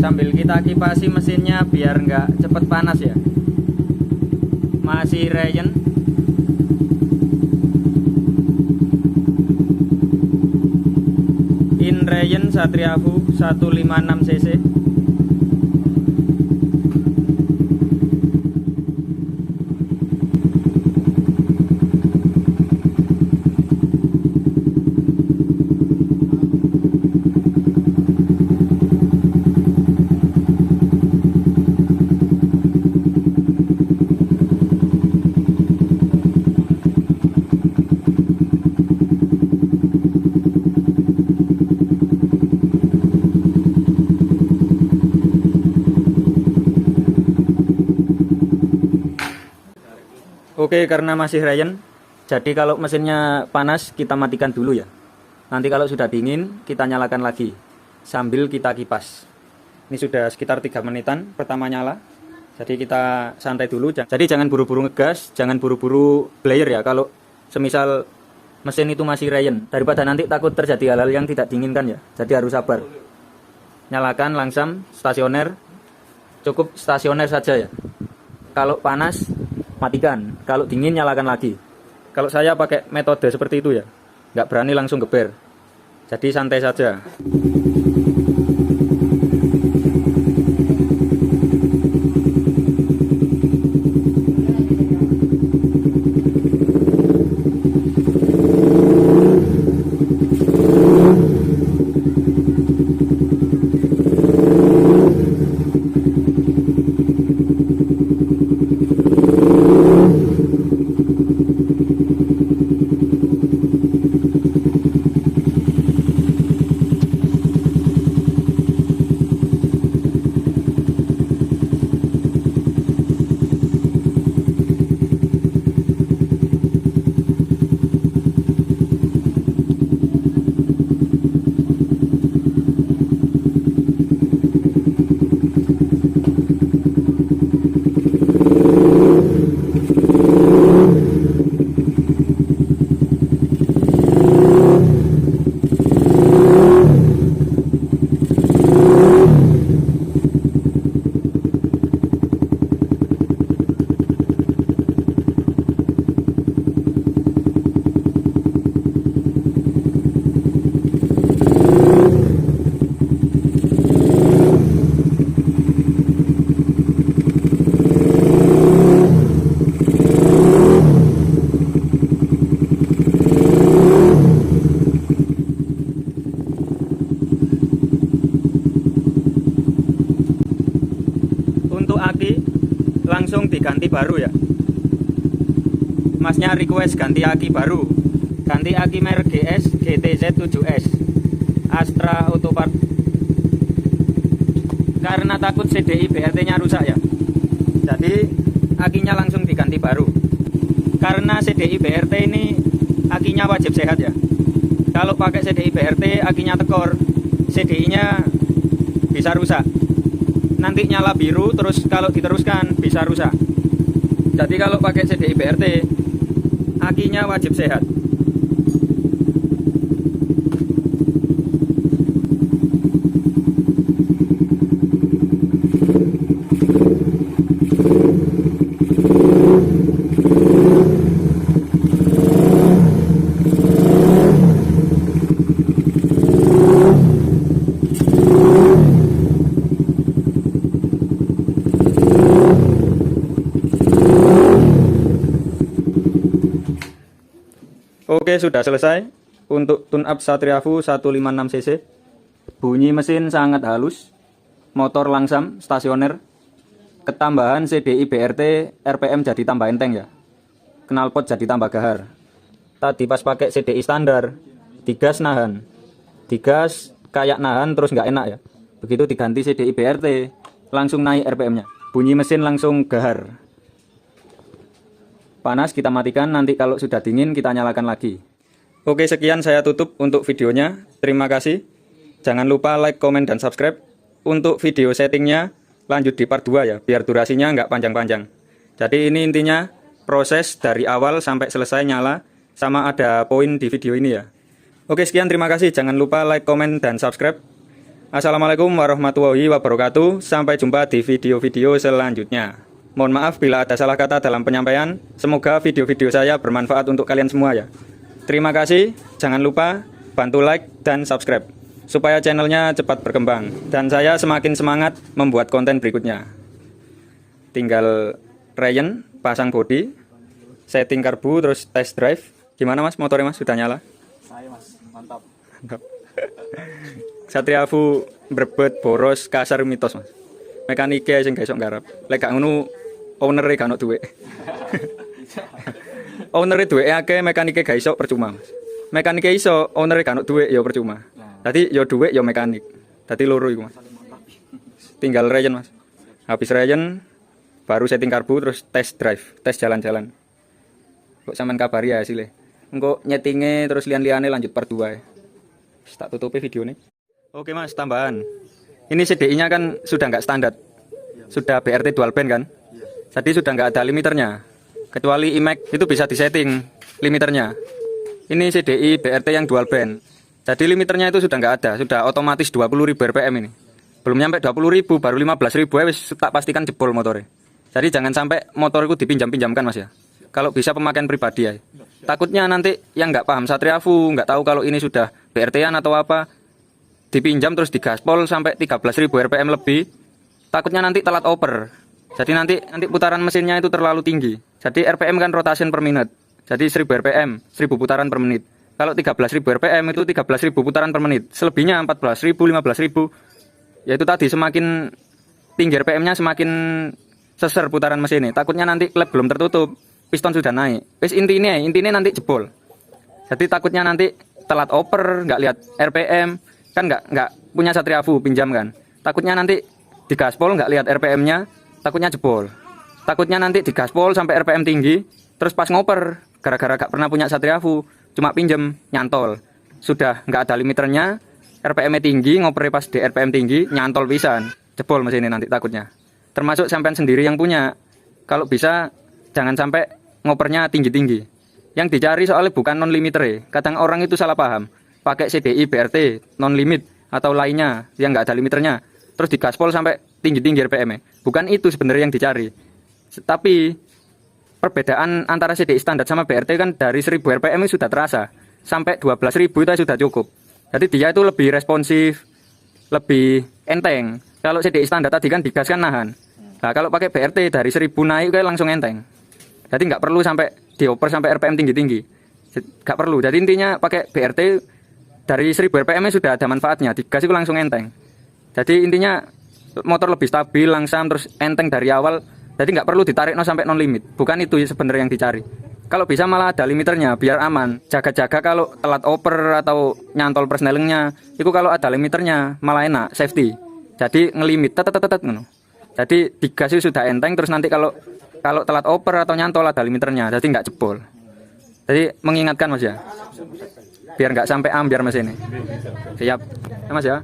Sambil kita kipasi mesinnya biar nggak cepet panas ya. Masih reyen. In reyen Satria Fu 156 cc. Oke, karena masih reyen, jadi kalau mesinnya panas kita matikan dulu ya. Nanti kalau sudah dingin kita nyalakan lagi sambil kita kipas. Ini sudah sekitar 3 menitan pertama nyala. Jadi kita santai dulu. Jadi jangan buru-buru ngegas, jangan buru-buru blayer ya kalau semisal mesin itu masih reyen. Daripada nanti takut terjadi hal-hal yang tidak diinginkan ya. Jadi harus sabar. Nyalakan langsam stasioner. Cukup stasioner saja ya. Kalau panas matikan, kalau dingin nyalakan lagi. Kalau saya pakai metode seperti itu ya, nggak berani langsung geber, jadi santai saja. langsung diganti baru ya. Masnya request ganti aki baru. Ganti aki merek GS GTZ 7S Astra Autopart. Karena takut CDI BRT nya rusak ya, jadi akinya langsung diganti baru. Karena CDI BRT ini akinya wajib sehat ya. Kalau pakai CDI BRT akinya tekor, CDI nya bisa rusak. Nanti nyala biru, terus kalau diteruskan bisa rusak. Jadi kalau pakai CDI BRT akinya wajib sehat. Oke, sudah selesai untuk tune up Satriafu 156cc. Bunyi mesin sangat halus, motor langsam, stasioner. Ketambahan CDI BRT, RPM jadi tambah enteng ya. Knalpot jadi tambah gahar. Tadi pas pakai CDI standar, digas nahan. Digas kayak nahan terus nggak enak ya. Begitu diganti CDI BRT, langsung naik RPM-nya. Bunyi mesin langsung gahar. Panas kita matikan, nanti kalau sudah dingin kita nyalakan lagi. Oke, sekian saya tutup untuk videonya. Terima kasih. Jangan lupa like, komen, dan subscribe. Untuk video settingnya lanjut di part 2 ya, biar durasinya nggak panjang-panjang. Jadi ini intinya proses dari awal sampai selesai nyala, sama ada poin di video ini ya. Oke, sekian, terima kasih. Jangan lupa like, komen, dan subscribe. Assalamualaikum warahmatullahi wabarakatuh. Sampai jumpa di video-video selanjutnya. Mohon maaf bila ada salah kata dalam penyampaian. Semoga video-video saya bermanfaat untuk kalian semua ya. Terima kasih. Jangan lupa bantu like dan subscribe supaya channelnya cepat berkembang dan saya semakin semangat membuat konten berikutnya. Tinggal Ryan pasang bodi, setting karbu, terus test drive. Gimana mas motornya mas? Sudah nyala? Saya mas, mantap. Mantap. Satriafu berbet boros kasar mitos mas. Mekanike sing gak iso nggarap. Lek gak ngono owner e gak ono duwe. Owner e duwe akeh, mekanike gak iso percuma mas. Mekanike iso, owner e gak ono duwe ya percuma. Dadi ya duwe ya mekanik. Dadi loro iku mas. Tinggal Ryan mas. Habis Ryan baru setting karbu terus test drive, tes jalan-jalan. Kok sampean kabari ya hasilnya. Engko nyetinge terus lian-liane lanjut part 2 ya. Tak tutupi video ini. Oke mas, tambahan. Ini CDI-nya kan sudah nggak standar, sudah BRT dual band kan, jadi sudah nggak ada limiternya, kecuali iMac itu bisa disetting limiternya. Ini CDI BRT yang dual band, jadi limiternya itu sudah nggak ada, sudah otomatis 20.000 RPM ini. Belum nyampe 20.000, baru 15.000 wis tak pastikan jebol motornya. Jadi jangan sampai motor itu dipinjam-pinjamkan mas ya. Kalau bisa pemakaian pribadi ya. Takutnya nanti yang nggak paham Satriafu, nggak tahu kalau ini sudah BRT-an atau apa, dipinjam terus digaspol sampai 13.000 RPM lebih, takutnya nanti telat oper. Jadi nanti putaran mesinnya itu terlalu tinggi. Jadi RPM kan rotation per minute. Jadi 1000 RPM, 1000 putaran per menit. Kalau 13.000 RPM itu 13.000 putaran per menit. Selebihnya 14.000, 15.000. Yaitu tadi semakin tinggi RPM-nya semakin seser putaran mesinnya. Takutnya nanti klep belum tertutup, piston sudah naik. Wis intinya nanti jebol. Jadi takutnya nanti telat oper, nggak lihat RPM. Kan nggak punya Satriafu pinjam kan, takutnya nanti digaspol nggak lihat RPM-nya, takutnya jebol. Takutnya nanti digaspol sampai RPM tinggi, terus pas ngoper gara-gara gak pernah punya Satriafu, cuma pinjem nyantol, sudah nggak ada limiternya, RPM-nya tinggi, ngoper pas di RPM tinggi, nyantol pisan, jebol mesin ini nanti takutnya. Termasuk sampean sendiri yang punya, kalau bisa jangan sampai ngopernya tinggi-tinggi. Yang dicari soalnya bukan non limiter, kadang orang itu salah paham. Pakai CDI BRT non limit atau lainnya yang nggak ada limiternya terus digaspol sampai tinggi-tinggi RPM-nya. Bukan itu sebenarnya yang dicari. Tapi perbedaan antara CDI standar sama BRT kan dari 1000 RPM sudah terasa, sampai 12.000 itu sudah cukup. Jadi dia itu lebih responsif, lebih enteng. Kalau CDI standar tadi kan digas kan nahan. Nah kalau pakai BRT dari 1000 naik kayak langsung enteng. Jadi nggak perlu sampai dioper sampai RPM tinggi-tinggi. Nggak perlu. Jadi intinya pakai BRT dari 1000 RPM sudah ada manfaatnya, digas itu langsung enteng. Jadi intinya motor lebih stabil, langsam, terus enteng dari awal, Jadi nggak perlu ditarik sampai non limit. Bukan itu sebenarnya yang dicari. Kalau bisa malah ada limiternya biar aman. Jaga-jaga kalau telat oper atau nyantol persnelingnya. Itu kalau ada limiternya malah enak, safety. Jadi ngelimit tetet ngono. Jadi digas itu sudah enteng, terus nanti kalau telat oper atau nyantol ada limiternya, jadi nggak jebol. Jadi mengingatkan Mas ya. Biar nggak sampai ambiar Mas ini. Siap. Ya, Mas ya.